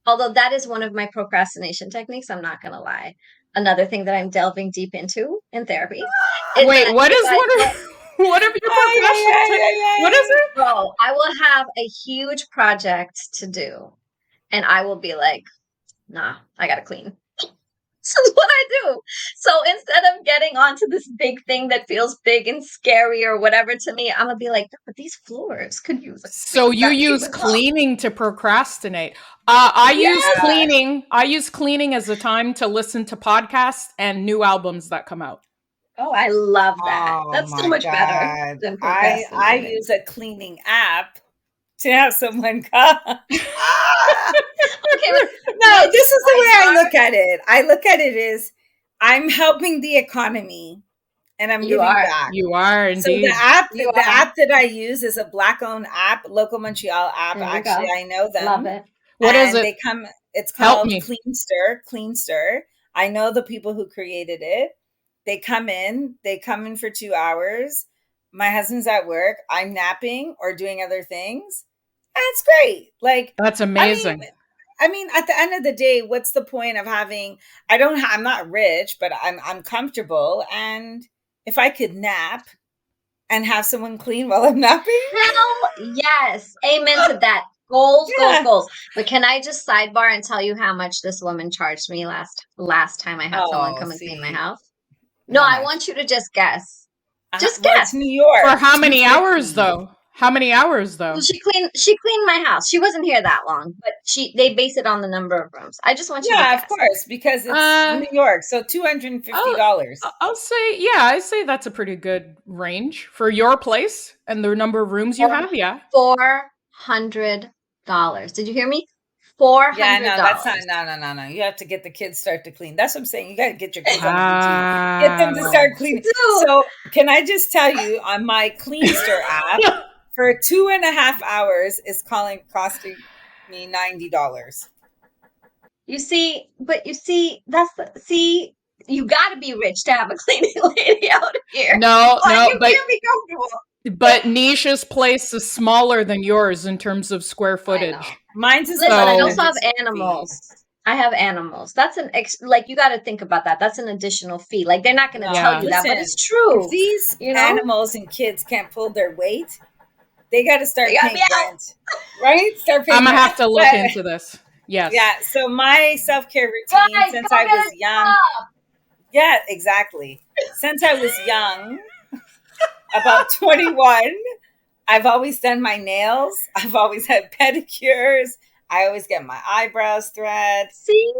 [SPEAKER 3] although that is one of my procrastination techniques, I'm not going to lie. Another thing that I'm delving deep into in therapy.
[SPEAKER 1] Wait, what is what of your procrastination techniques? What is it?
[SPEAKER 3] Bro, I will have a huge project to do, and I will be like, nah, I got to clean. This is what I do. So instead of getting onto this big thing that feels big and scary or whatever to me, I'm going to be like, but these floors could use.
[SPEAKER 1] So you use cleaning to procrastinate. I use cleaning as a time to listen to podcasts and new albums that come out.
[SPEAKER 3] Oh, I love that. That's so much better than procrastinating.
[SPEAKER 2] I use a cleaning app to have someone come.
[SPEAKER 3] Okay,
[SPEAKER 2] no, this is the way I look at it. I look at it as I'm helping the economy, and I'm
[SPEAKER 3] You
[SPEAKER 2] giving
[SPEAKER 3] are.
[SPEAKER 2] back.
[SPEAKER 1] You are
[SPEAKER 2] So the
[SPEAKER 1] indeed.
[SPEAKER 2] app that I use is a Black-owned app, Local Montreal app.
[SPEAKER 3] There we
[SPEAKER 2] Actually,
[SPEAKER 3] go.
[SPEAKER 2] I know them.
[SPEAKER 3] Love it.
[SPEAKER 1] What is
[SPEAKER 2] And
[SPEAKER 1] it?
[SPEAKER 2] they come. It's
[SPEAKER 1] Help
[SPEAKER 2] called
[SPEAKER 1] me.
[SPEAKER 2] Clean Stir. I know the people who created it. They come in. They come in for 2 hours. My husband's at work. I'm napping or doing other things. And it's great. Like,
[SPEAKER 1] That's amazing.
[SPEAKER 2] I mean, at the end of the day, what's the point of having? I'm not rich, but I'm comfortable. And if I could nap and have someone clean while I'm napping,
[SPEAKER 3] Hell yes. Amen to that. Goals,
[SPEAKER 2] Yeah.
[SPEAKER 3] goals. But can I just sidebar and tell you how much this woman charged me last time I had someone come and clean my house? No,
[SPEAKER 2] How
[SPEAKER 3] I
[SPEAKER 2] much?
[SPEAKER 3] want you to just guess. Just
[SPEAKER 2] Well,
[SPEAKER 3] guess.
[SPEAKER 2] it's New York.
[SPEAKER 1] For how many
[SPEAKER 2] 250.
[SPEAKER 1] hours though? How many hours though?
[SPEAKER 3] Well, she cleaned my house. She wasn't here that long, but they base it on the number of rooms. I just want you to
[SPEAKER 2] Yeah,
[SPEAKER 3] guess.
[SPEAKER 2] of course, because it's New York, so $250.
[SPEAKER 1] I'll say, yeah, I say that's a pretty good range for your place and the number of rooms you have. Yeah,
[SPEAKER 3] $400. Did you hear me? $400.
[SPEAKER 2] Yeah, no, that's not. No. You have to get the kids start to clean. That's what I'm saying. You got to get your kids on a routine. Get them to start cleaning. So, can I just tell you, on my Clean Stir app, for 2.5 hours is costing me $90.
[SPEAKER 3] You see, you got to be rich to have a cleaning lady out here.
[SPEAKER 1] No,
[SPEAKER 3] You can't be comfortable.
[SPEAKER 1] But Nisha's place is smaller than yours in terms of square footage.
[SPEAKER 2] Mine's is
[SPEAKER 3] Listen, I
[SPEAKER 2] so,
[SPEAKER 3] also have animals. I have animals. That's you got to think about that. That's an additional fee. Like, they're not going to tell you that, but it's true.
[SPEAKER 2] If these animals and kids can't pull their weight, they got to start paying rent, right? Start paying.
[SPEAKER 1] I'm gonna have to look into this. Yes.
[SPEAKER 2] Yeah. So my self-care routine since I was young. Yeah, exactly. Since I was young, about 21, I've always done my nails. I've always had pedicures. I always get my eyebrows thread.
[SPEAKER 3] See?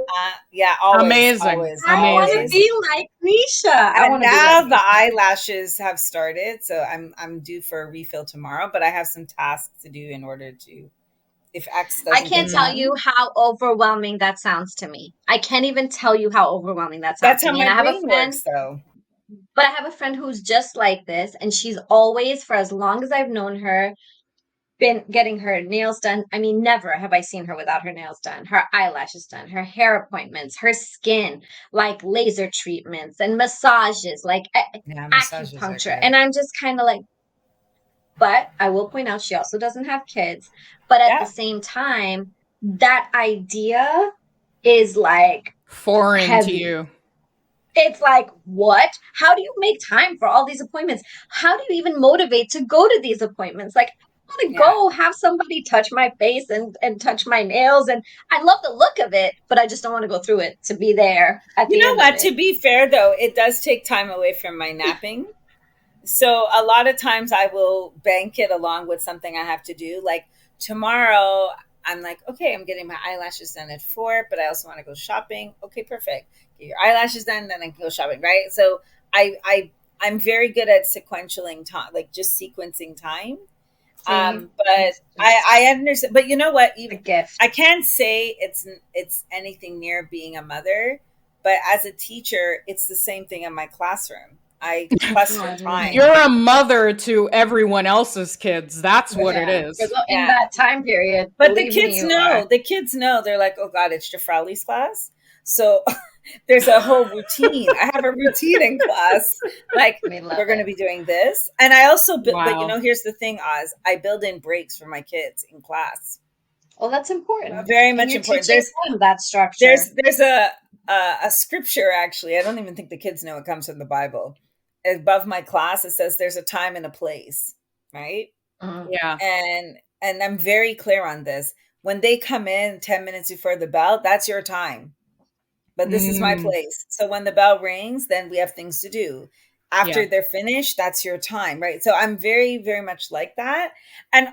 [SPEAKER 2] Yeah, always.
[SPEAKER 1] Amazing.
[SPEAKER 2] Always,
[SPEAKER 3] I want to be like Nesha.
[SPEAKER 2] And now the eyelashes have started, so I'm due for a refill tomorrow. But I have some tasks to do in order to. If X doesn't,
[SPEAKER 3] I can't tell you how overwhelming that sounds to me. I can't even tell you how overwhelming that sounds to me.
[SPEAKER 2] That's how my brain works, though.
[SPEAKER 3] But I have a friend who's just like this, and she's always, for as long as I've known her, been getting her nails done. I mean, never have I seen her without her nails done, her eyelashes done, her hair appointments, her skin, like laser treatments and massages, like acupuncture. And I'm just kind of like, but I will point out she also doesn't have kids. But at the same time, that idea is like
[SPEAKER 1] foreign to you.
[SPEAKER 3] It's like, what? How do you make time for all these appointments? How do you even motivate to go to these appointments? Like, I want to go have somebody touch my face and touch my nails. And I love the look of it, but I just don't want to go through it to be there at the end. You know what?
[SPEAKER 2] To be fair, though, it does take time away from my napping. So a lot of times I will bank it along with something I have to do. Like tomorrow, I'm like, okay, I'm getting my eyelashes done at 4, but I also want to go shopping. Okay, perfect. Get your eyelashes done, then I can go shopping, right? So I'm very good at sequentialing time, like just sequencing time. But I understand. But you know what? Even I can't say it's anything near being a mother. But as a teacher, it's the same thing in my classroom. I cluster time.
[SPEAKER 1] You're a mother to everyone else's kids. That's what it is.
[SPEAKER 3] In that time period.
[SPEAKER 2] But the kids know. The kids know. They're like, oh God, it's Jafrali's class. So there's a whole routine. I have a routine in class. Like, we're going to be doing this. And I also, but here's the thing, Oz. I build in breaks for my kids in class.
[SPEAKER 3] Well, that's important.
[SPEAKER 2] Very much important.
[SPEAKER 3] There's that structure.
[SPEAKER 2] There's a scripture, actually. I don't even think the kids know it comes from the Bible. Above my class, it says there's a time and a place, right?
[SPEAKER 1] Yeah.
[SPEAKER 2] And I'm very clear on this. When they come in 10 minutes before the bell, that's your time. But this is my place. So when the bell rings, then we have things to do. After they're finished, that's your time, right? So I'm very, very much like that. And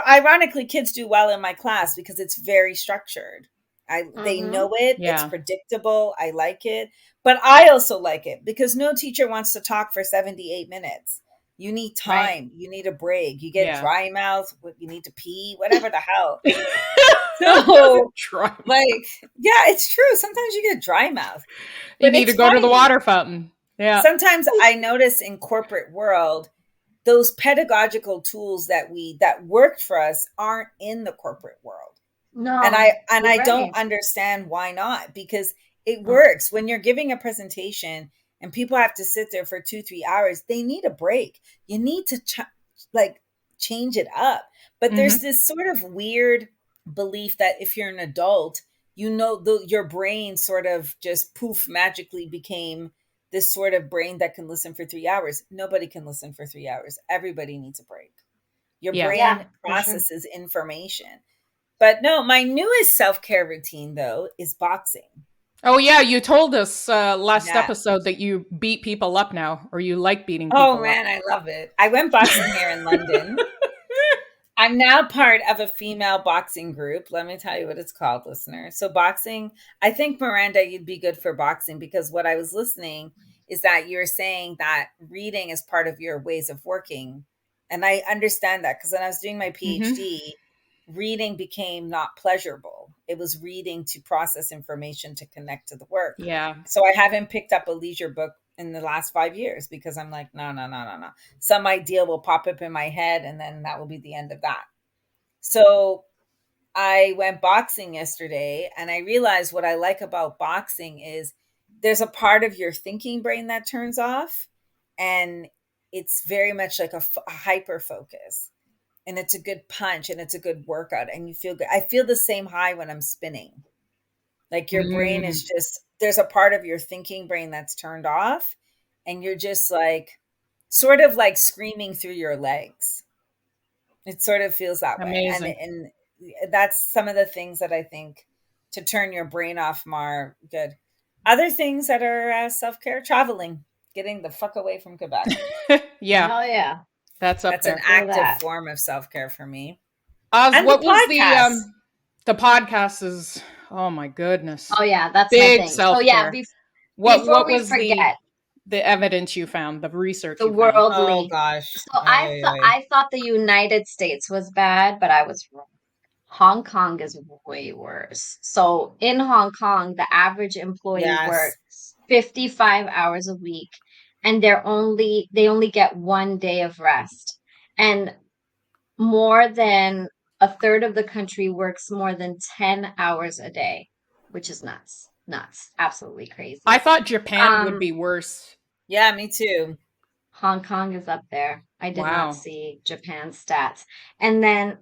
[SPEAKER 2] ironically, kids do well in my class because it's very structured. They know it. Yeah. It's predictable. I like it. But I also like it because no teacher wants to talk for 78 minutes. You need time. Right. You need a break. You get dry mouth. You need to pee, whatever the hell. So, it's true. Sometimes you get dry mouth.
[SPEAKER 1] You need to go to the water fountain. Yeah.
[SPEAKER 2] Sometimes I notice in corporate world, those pedagogical tools that worked for us aren't in the corporate world. And
[SPEAKER 3] No,
[SPEAKER 2] I
[SPEAKER 3] you're
[SPEAKER 2] don't
[SPEAKER 3] right.
[SPEAKER 2] understand why not, because it
[SPEAKER 1] Mm.
[SPEAKER 2] works when you're giving a presentation and people have to sit there for 2-3 hours. They need a break. You need to like change it up. But there's
[SPEAKER 1] Mm-hmm.
[SPEAKER 2] this sort of weird belief that if you're an adult, your brain sort of just poof magically became this sort of brain that can listen for 3 hours. Nobody can listen for 3 hours. Everybody needs a break. Your
[SPEAKER 1] Yeah.
[SPEAKER 3] Yeah,
[SPEAKER 2] brain
[SPEAKER 3] for sure.
[SPEAKER 2] processes information. But no, my newest self-care routine though is boxing.
[SPEAKER 1] Oh yeah, you told us last
[SPEAKER 2] Yeah.
[SPEAKER 1] episode that you beat people up now, or you like beating
[SPEAKER 2] Oh
[SPEAKER 1] people up.
[SPEAKER 2] man, I love it. I went boxing here in London. I'm now part of a female boxing group. Let me tell you what it's called, listener. So, boxing, I think, Miranda, you'd be good for boxing, because what I was listening is that you're saying that reading is part of your ways of working. And I understand that, because when I was doing my
[SPEAKER 1] Mm-hmm.
[SPEAKER 2] PhD, reading became not pleasurable. It was reading to process information to connect to the work.
[SPEAKER 1] Yeah.
[SPEAKER 2] So, I haven't picked up a leisure book in the last 5 years because I'm like, no, no, no, no, no. Some idea will pop up in my head, and then that will be the end of that. So I went boxing yesterday, and I realized what I like about boxing is there's a part of your thinking brain that turns off, and it's very much like a hyper focus, and it's a good punch, and it's a good workout, and you feel good. I feel the same high when I'm spinning. Like your brain is
[SPEAKER 1] Mm.
[SPEAKER 2] just, there's a part of your thinking brain that's turned off, and you're just like sort of like screaming through your legs. It sort of feels that way.
[SPEAKER 1] Amazing.
[SPEAKER 2] And that's some of the things that I think to turn your brain off more good. Other things that are self-care, traveling, getting the fuck away from Quebec.
[SPEAKER 1] Yeah,
[SPEAKER 3] Hell yeah.
[SPEAKER 1] that's up
[SPEAKER 2] That's an
[SPEAKER 1] there.
[SPEAKER 3] Feel
[SPEAKER 2] active
[SPEAKER 3] that.
[SPEAKER 2] form of self-care for me.
[SPEAKER 1] Oz,
[SPEAKER 2] And the
[SPEAKER 1] what was
[SPEAKER 2] podcast.
[SPEAKER 1] the podcast is, oh my goodness.
[SPEAKER 3] Oh yeah, that's my
[SPEAKER 1] Big
[SPEAKER 3] thing. So yeah,
[SPEAKER 1] self-care.
[SPEAKER 3] before
[SPEAKER 1] What
[SPEAKER 3] we
[SPEAKER 1] was
[SPEAKER 3] forget,
[SPEAKER 1] the evidence you found, the research
[SPEAKER 3] the
[SPEAKER 1] you found?
[SPEAKER 2] Oh
[SPEAKER 3] worldly.
[SPEAKER 2] gosh.
[SPEAKER 3] So
[SPEAKER 2] Ay, ay, ay.
[SPEAKER 3] I thought the United States was bad, but I was wrong. Hong Kong is way worse. So in Hong Kong, the average employee
[SPEAKER 2] Yes.
[SPEAKER 3] works 55 hours a week, and they only get 1 day of rest. And more than a third of the country works more than 10 hours a day, which is nuts. Nuts. Absolutely
[SPEAKER 1] I
[SPEAKER 3] crazy.
[SPEAKER 1] thought Japan would
[SPEAKER 3] Um
[SPEAKER 1] be worse.
[SPEAKER 2] Yeah, me too.
[SPEAKER 3] Hong Kong is up there. I did not
[SPEAKER 1] Wow.
[SPEAKER 3] see Japan's stats. And then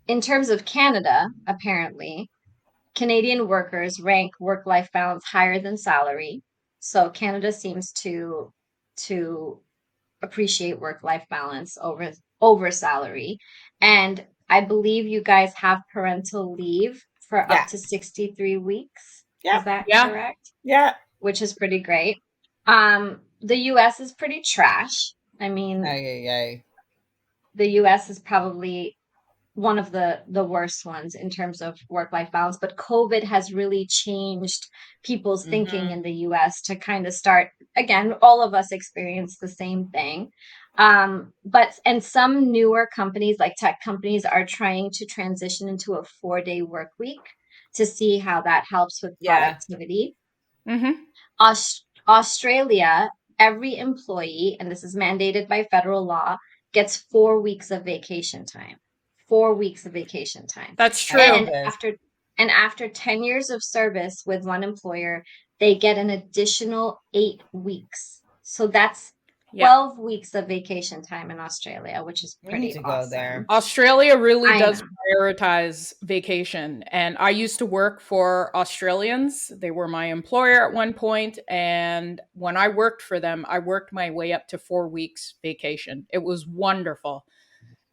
[SPEAKER 3] in terms of Canada, apparently, Canadian workers rank work-life balance higher than salary. So Canada seems to appreciate work-life balance over salary. And I believe you guys have parental leave for
[SPEAKER 2] Yeah.
[SPEAKER 3] up to 63 weeks. Is
[SPEAKER 2] Yeah.
[SPEAKER 3] that
[SPEAKER 1] Yeah.
[SPEAKER 3] correct?
[SPEAKER 2] Yeah.
[SPEAKER 3] Which is pretty great. The US is pretty trash. I mean,
[SPEAKER 2] Ay, ay, ay.
[SPEAKER 3] the US is probably one of the worst ones in terms of work-life balance, but COVID has really changed people's thinking
[SPEAKER 2] Mm-hmm.
[SPEAKER 3] in the US to kind of start again, all of us experience the same thing. But and some newer companies like tech companies are trying to transition into a 4-day work week to see how that helps with
[SPEAKER 2] Yeah.
[SPEAKER 3] productivity.
[SPEAKER 1] Mm-hmm.
[SPEAKER 3] Australia, every employee, and this is mandated by federal law, gets 4 weeks of vacation time. 4 weeks of vacation time.
[SPEAKER 1] That's
[SPEAKER 2] I love
[SPEAKER 1] true.
[SPEAKER 3] And
[SPEAKER 2] this.
[SPEAKER 3] after 10 years of service with one employer, they get an additional 8 weeks. So that's
[SPEAKER 1] Yeah.
[SPEAKER 3] 12 weeks of vacation time in Australia, which is
[SPEAKER 2] We need
[SPEAKER 3] pretty
[SPEAKER 2] to go there.
[SPEAKER 3] awesome.
[SPEAKER 1] Australia really
[SPEAKER 3] I
[SPEAKER 1] does
[SPEAKER 3] know.
[SPEAKER 1] prioritize vacation. And I used to work for Australians. They were my employer at one point. And when I worked for them, I worked my way up to 4 weeks vacation. It was wonderful.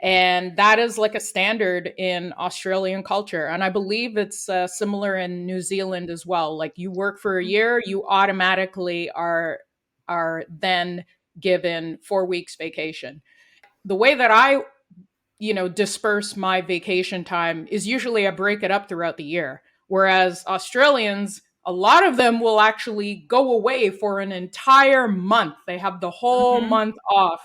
[SPEAKER 1] And that is like a standard in Australian culture. And I believe it's similar in New Zealand as well. Like you work for a year, you automatically are then given 4 weeks vacation. The way that I disperse my vacation time is usually I break it up throughout the year. Whereas Australians, a lot of them will actually go away for an entire month. They have the whole
[SPEAKER 2] Mm-hmm.
[SPEAKER 1] month off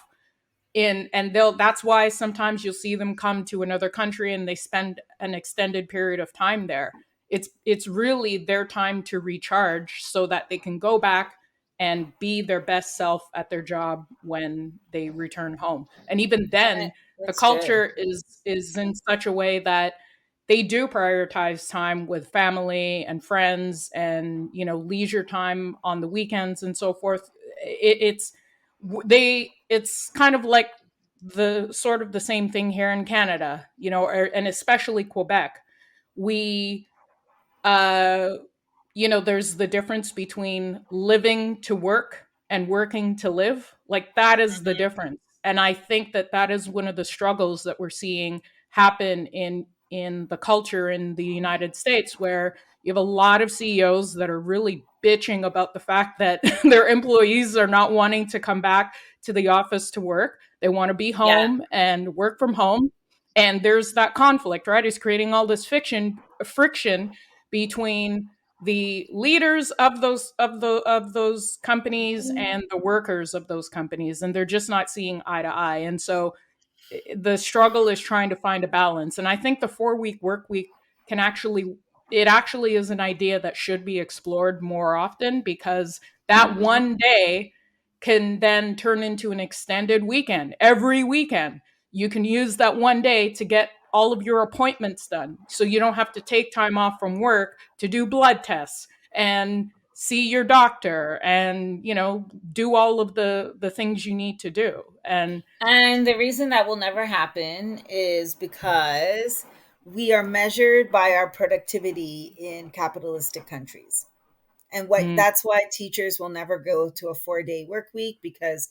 [SPEAKER 1] in and they'll that's why sometimes you'll see them come to another country and they spend an extended period of time there. It's really their time to recharge so that they can go back and be their best self at their job when they return home. And even then, the
[SPEAKER 2] That's good.
[SPEAKER 1] culture is in such a way that they do prioritize time with family and friends, and leisure time on the weekends and so forth. It's kind of like the sort of the same thing here in Canada, and especially Quebec. We uh there's the difference between living to work and working to live. Like, that is the
[SPEAKER 2] Mhm.
[SPEAKER 1] difference. And I think that that is one of the struggles that we're seeing happen in the culture in the United States, where you have a lot of CEOs that are really bitching about the fact that their employees are not wanting to come back to the office to work. They want to be
[SPEAKER 2] Yeah.
[SPEAKER 1] home and work from home. And there's that conflict, right? It's creating all this friction between the leaders of those companies and the workers of those companies, and they're just not seeing eye to eye. And so the struggle is trying to find a balance. And I think the 4-week work week can actually it actually is an idea that should be explored more often, because that
[SPEAKER 3] Mm-hmm.
[SPEAKER 1] one day can then turn into an extended weekend. Every weekend you can use that one day to get all of your appointments done, so you don't have to take time off from work to do blood tests and see your doctor and do all of the things you need to do.
[SPEAKER 2] And the reason that will never happen is because we are measured by our productivity in capitalistic countries. And
[SPEAKER 1] Mm,
[SPEAKER 2] that's why teachers will never go to a 4-day work week, because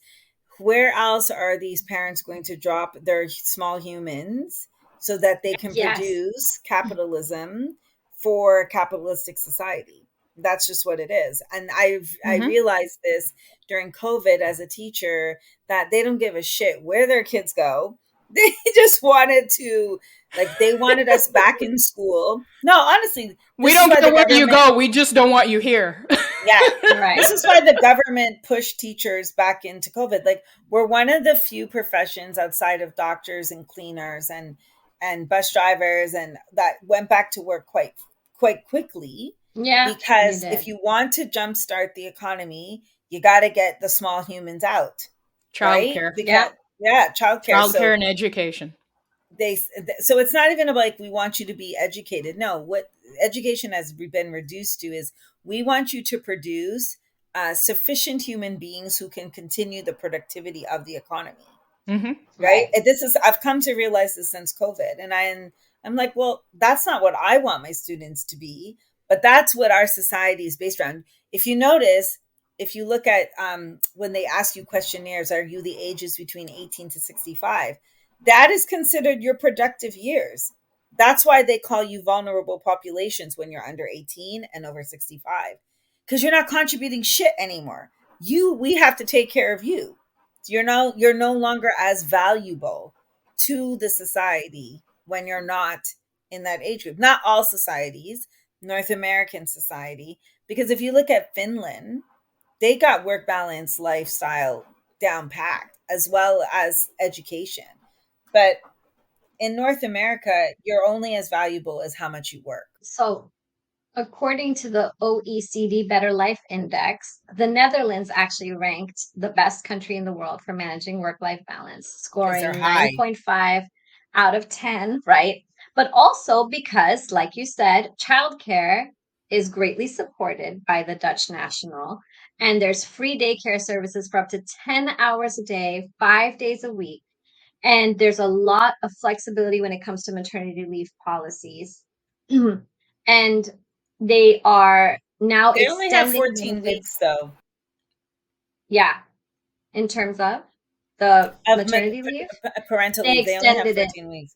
[SPEAKER 2] where else are these parents going to drop their small humans so that they can
[SPEAKER 3] Yes.
[SPEAKER 2] produce capitalism for capitalistic society? That's just what it is. And I
[SPEAKER 1] mhm.
[SPEAKER 2] realized this during COVID as a teacher, that they don't give a shit where their kids go. They just wanted to, like, they wanted us back in school. No, honestly,
[SPEAKER 1] We
[SPEAKER 2] this is
[SPEAKER 1] don't
[SPEAKER 2] why
[SPEAKER 1] care
[SPEAKER 2] the
[SPEAKER 1] where you
[SPEAKER 2] government,
[SPEAKER 1] go, we just don't want you here.
[SPEAKER 2] yeah,
[SPEAKER 3] Right.
[SPEAKER 2] this is why the government pushed teachers back into COVID. Like, we're one of the few professions outside of doctors and cleaners and bus drivers, and that went back to work quite quickly,
[SPEAKER 3] Yeah, you
[SPEAKER 2] because if
[SPEAKER 3] did.
[SPEAKER 2] you want to jumpstart the economy, you got to get the small humans out, right?
[SPEAKER 1] Childcare.
[SPEAKER 3] Yeah.
[SPEAKER 2] Because, yeah, childcare.
[SPEAKER 1] Childcare
[SPEAKER 2] So
[SPEAKER 1] and education.
[SPEAKER 2] they so it's not even about, like, we want you to be educated. No, what education has been reduced to is, we want you to produce sufficient human beings who can continue the productivity of the economy,
[SPEAKER 1] Mhm.
[SPEAKER 2] right?
[SPEAKER 3] Right.
[SPEAKER 2] And this is, I've come to realize this since COVID, and I'm like, well, that's not what I want my students to be, but that's what our society is based around. If you notice, if you look at when they ask you questionnaires, are you the ages between 18 to 65? That is considered your productive years. That's why they call you vulnerable populations when you're under 18 and over 65, because you're not contributing shit anymore. We have to take care of you. You're no longer as valuable to the society when you're not in that age group. Not all societies, North American society, because if you look at Finland, they got work balance lifestyle down packed, as well as education. But in North America, you're only as valuable as how much you work.
[SPEAKER 3] So, according to the OECD Better Life Index, the Netherlands actually ranked the best country in the world for managing work life balance,
[SPEAKER 2] Because they're
[SPEAKER 3] scoring
[SPEAKER 2] high.
[SPEAKER 3] 9.5 out of 10, right? But also because, like you said, childcare is greatly supported by the Dutch National, and there's free daycare services for up to 10 hours a day, 5 days a week. And there's a lot of flexibility when it comes to maternity leave policies. And they are now
[SPEAKER 2] They only have
[SPEAKER 3] extending
[SPEAKER 2] 14
[SPEAKER 3] benefits.
[SPEAKER 2] weeks, though,
[SPEAKER 3] Yeah, in terms of the
[SPEAKER 2] of
[SPEAKER 3] maternity leave,
[SPEAKER 2] parental
[SPEAKER 3] they
[SPEAKER 2] leave. They only have
[SPEAKER 3] extended it.
[SPEAKER 2] 14 weeks.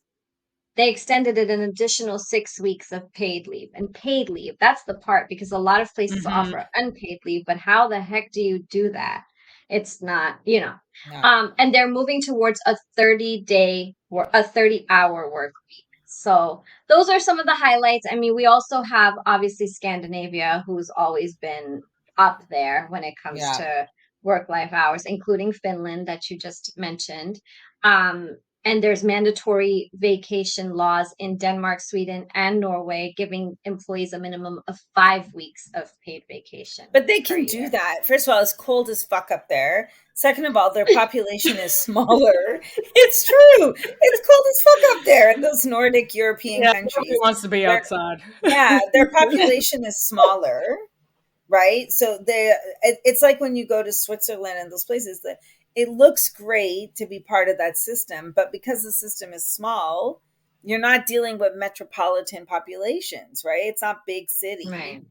[SPEAKER 3] They extended it an additional 6 weeks of paid leave. And paid leave, that's the part, because a lot of places
[SPEAKER 1] Mhm.
[SPEAKER 3] offer unpaid leave, but how the heck do you do that? It's not,
[SPEAKER 2] No.
[SPEAKER 3] And they're moving towards a 30-day or a 30-hour work week. So those are some of the highlights. I mean, we also have obviously Scandinavia, who's always been up there when it comes
[SPEAKER 2] Yeah.
[SPEAKER 3] to work life hours, including Finland that you just mentioned. Um, And there's mandatory vacation laws in Denmark, Sweden, and Norway, giving employees a minimum of 5 weeks of paid vacation.
[SPEAKER 2] But they can do that. First of all, it's cold as fuck up there. Second of all, their population is smaller. It's true. It's cold as fuck up there in those Nordic European countries.
[SPEAKER 1] Nobody wants to be outside.
[SPEAKER 2] Yeah, their population is smaller, right? So it's like when you go to Switzerland and those places, that it looks great to be part of that system, but because the system is small, you're not dealing with metropolitan populations, right? It's not big city.
[SPEAKER 3] Right.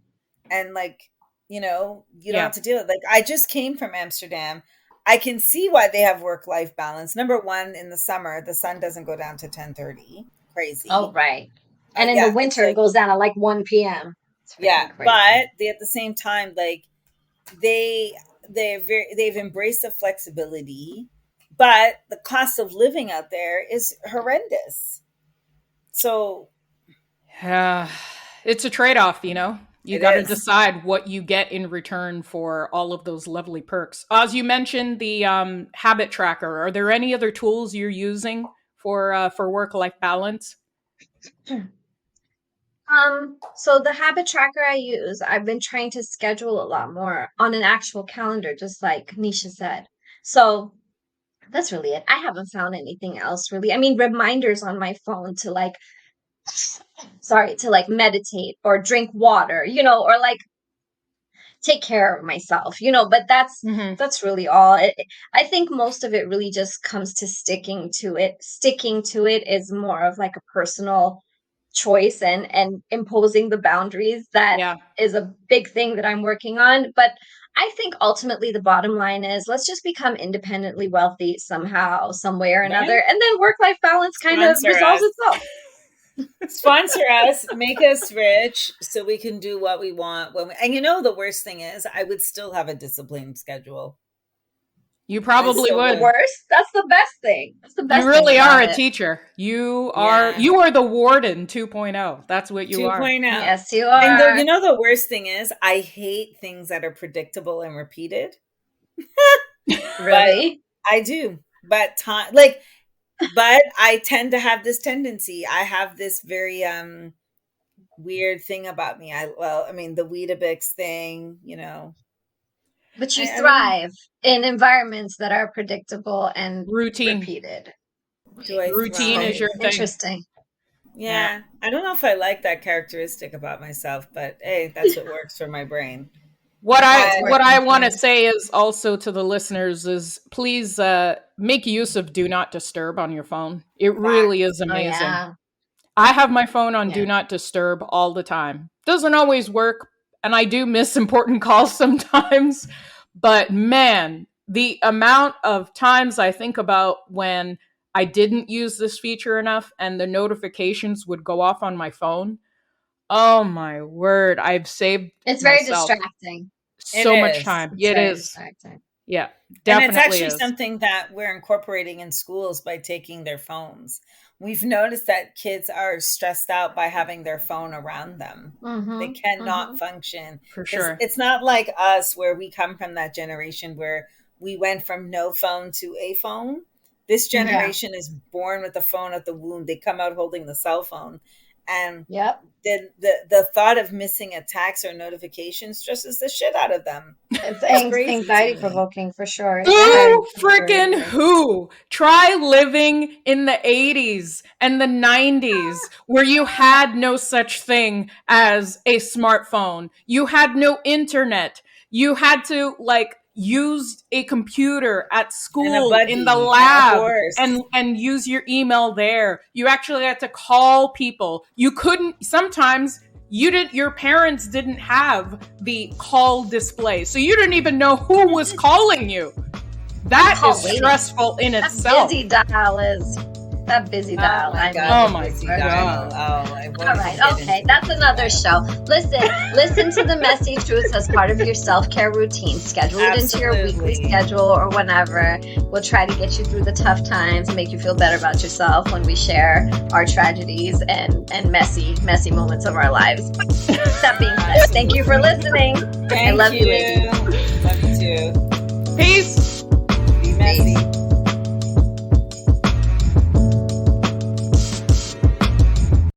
[SPEAKER 2] And like, you don't have to deal with it. Like, I just came from Amsterdam. I can see why they have work-life balance. Number one, in the summer, the sun doesn't go down to 10:30. Crazy.
[SPEAKER 3] Oh, right. And in the winter, it goes down at like 1 p.m.
[SPEAKER 2] Yeah, crazy. But at the same time, like they've embraced the flexibility, but the cost of living out there is horrendous. So,
[SPEAKER 1] it's a trade-off, You got to decide what you get in return for all of those lovely perks. As you mentioned, the habit tracker. Are there any other tools you're using for work-life balance?
[SPEAKER 3] So the habit tracker I use, I've been trying to schedule a lot more on an actual calendar, just like Nesha said. So that's really it. I haven't found anything else really. I mean, reminders on my phone to meditate or drink water, or like take care of myself, but that's really all. I think most of it really just comes to sticking to it. Sticking to it is more of like a personal choice and imposing the boundaries. That is a big thing that I'm working on. But I think ultimately the bottom line is let's just become independently wealthy somehow, some way or another. And then work-life balance kind of resolves itself.
[SPEAKER 2] Sponsor us, make us rich so we can do what we want. And the worst thing is I would still have a disciplined schedule.
[SPEAKER 1] You probably would.
[SPEAKER 3] Worse. That's the best thing. That's the best.
[SPEAKER 1] You really are a teacher. You are the warden 2.0. That's what you
[SPEAKER 2] 2.0.
[SPEAKER 1] are.
[SPEAKER 3] Yes, you are.
[SPEAKER 2] And the worst thing is I hate things that are predictable and repeated.
[SPEAKER 3] Really?
[SPEAKER 2] I do. But but I tend to have this tendency. I have this very weird thing about me. The Weetabix thing,
[SPEAKER 3] But you thrive in environments that are predictable and
[SPEAKER 1] routine.
[SPEAKER 3] Repeated.
[SPEAKER 1] Routine is your thing.
[SPEAKER 3] Interesting.
[SPEAKER 2] Yeah. I don't know if I like that characteristic about myself, but hey, that's what works for my brain.
[SPEAKER 1] What I want to say is also to the listeners is please make use of Do Not Disturb on your phone. It really is amazing. Oh, yeah. I have my phone on Do Not Disturb all the time. Doesn't always work, and I do miss important calls sometimes. But man, the amount of times I think about when I didn't use this feature enough and the notifications would go off on my phone. Oh my word. I've saved
[SPEAKER 3] It's very distracting.
[SPEAKER 1] So much time. It is. Yeah, definitely.
[SPEAKER 2] And it's actually something that we're incorporating in schools by taking their phones. We've noticed that kids are stressed out by having their phone around them. Mm-hmm, they cannot function.
[SPEAKER 1] For sure.
[SPEAKER 2] It's not like us where we come from that generation where we went from no phone to a phone. This generation is born with the phone at the womb. They come out holding the cell phone. And the thought of missing a text or notification stresses the shit out of them.
[SPEAKER 3] It's anxiety provoking for sure.
[SPEAKER 1] Who? Try living in the 80s and the 90s where you had no such thing as a smartphone. You had no internet. You had to use a computer at school in the lab and use your email there. You actually had to call people. You couldn't, sometimes your parents didn't have the call display. So you didn't even know who was calling you. That is stressful in itself.
[SPEAKER 3] Busy dial is that busy dial.
[SPEAKER 1] Oh my God.
[SPEAKER 3] All right. Okay. That's another show. Listen to the messy truths as part of your self-care routine. Schedule it into your weekly schedule or whenever. We'll try to get you through the tough times and make you feel better about yourself when we share our tragedies and messy moments of our lives. That being said, thank you for listening. I love you, ladies.
[SPEAKER 2] Love you too.
[SPEAKER 1] Peace.
[SPEAKER 2] Be messy.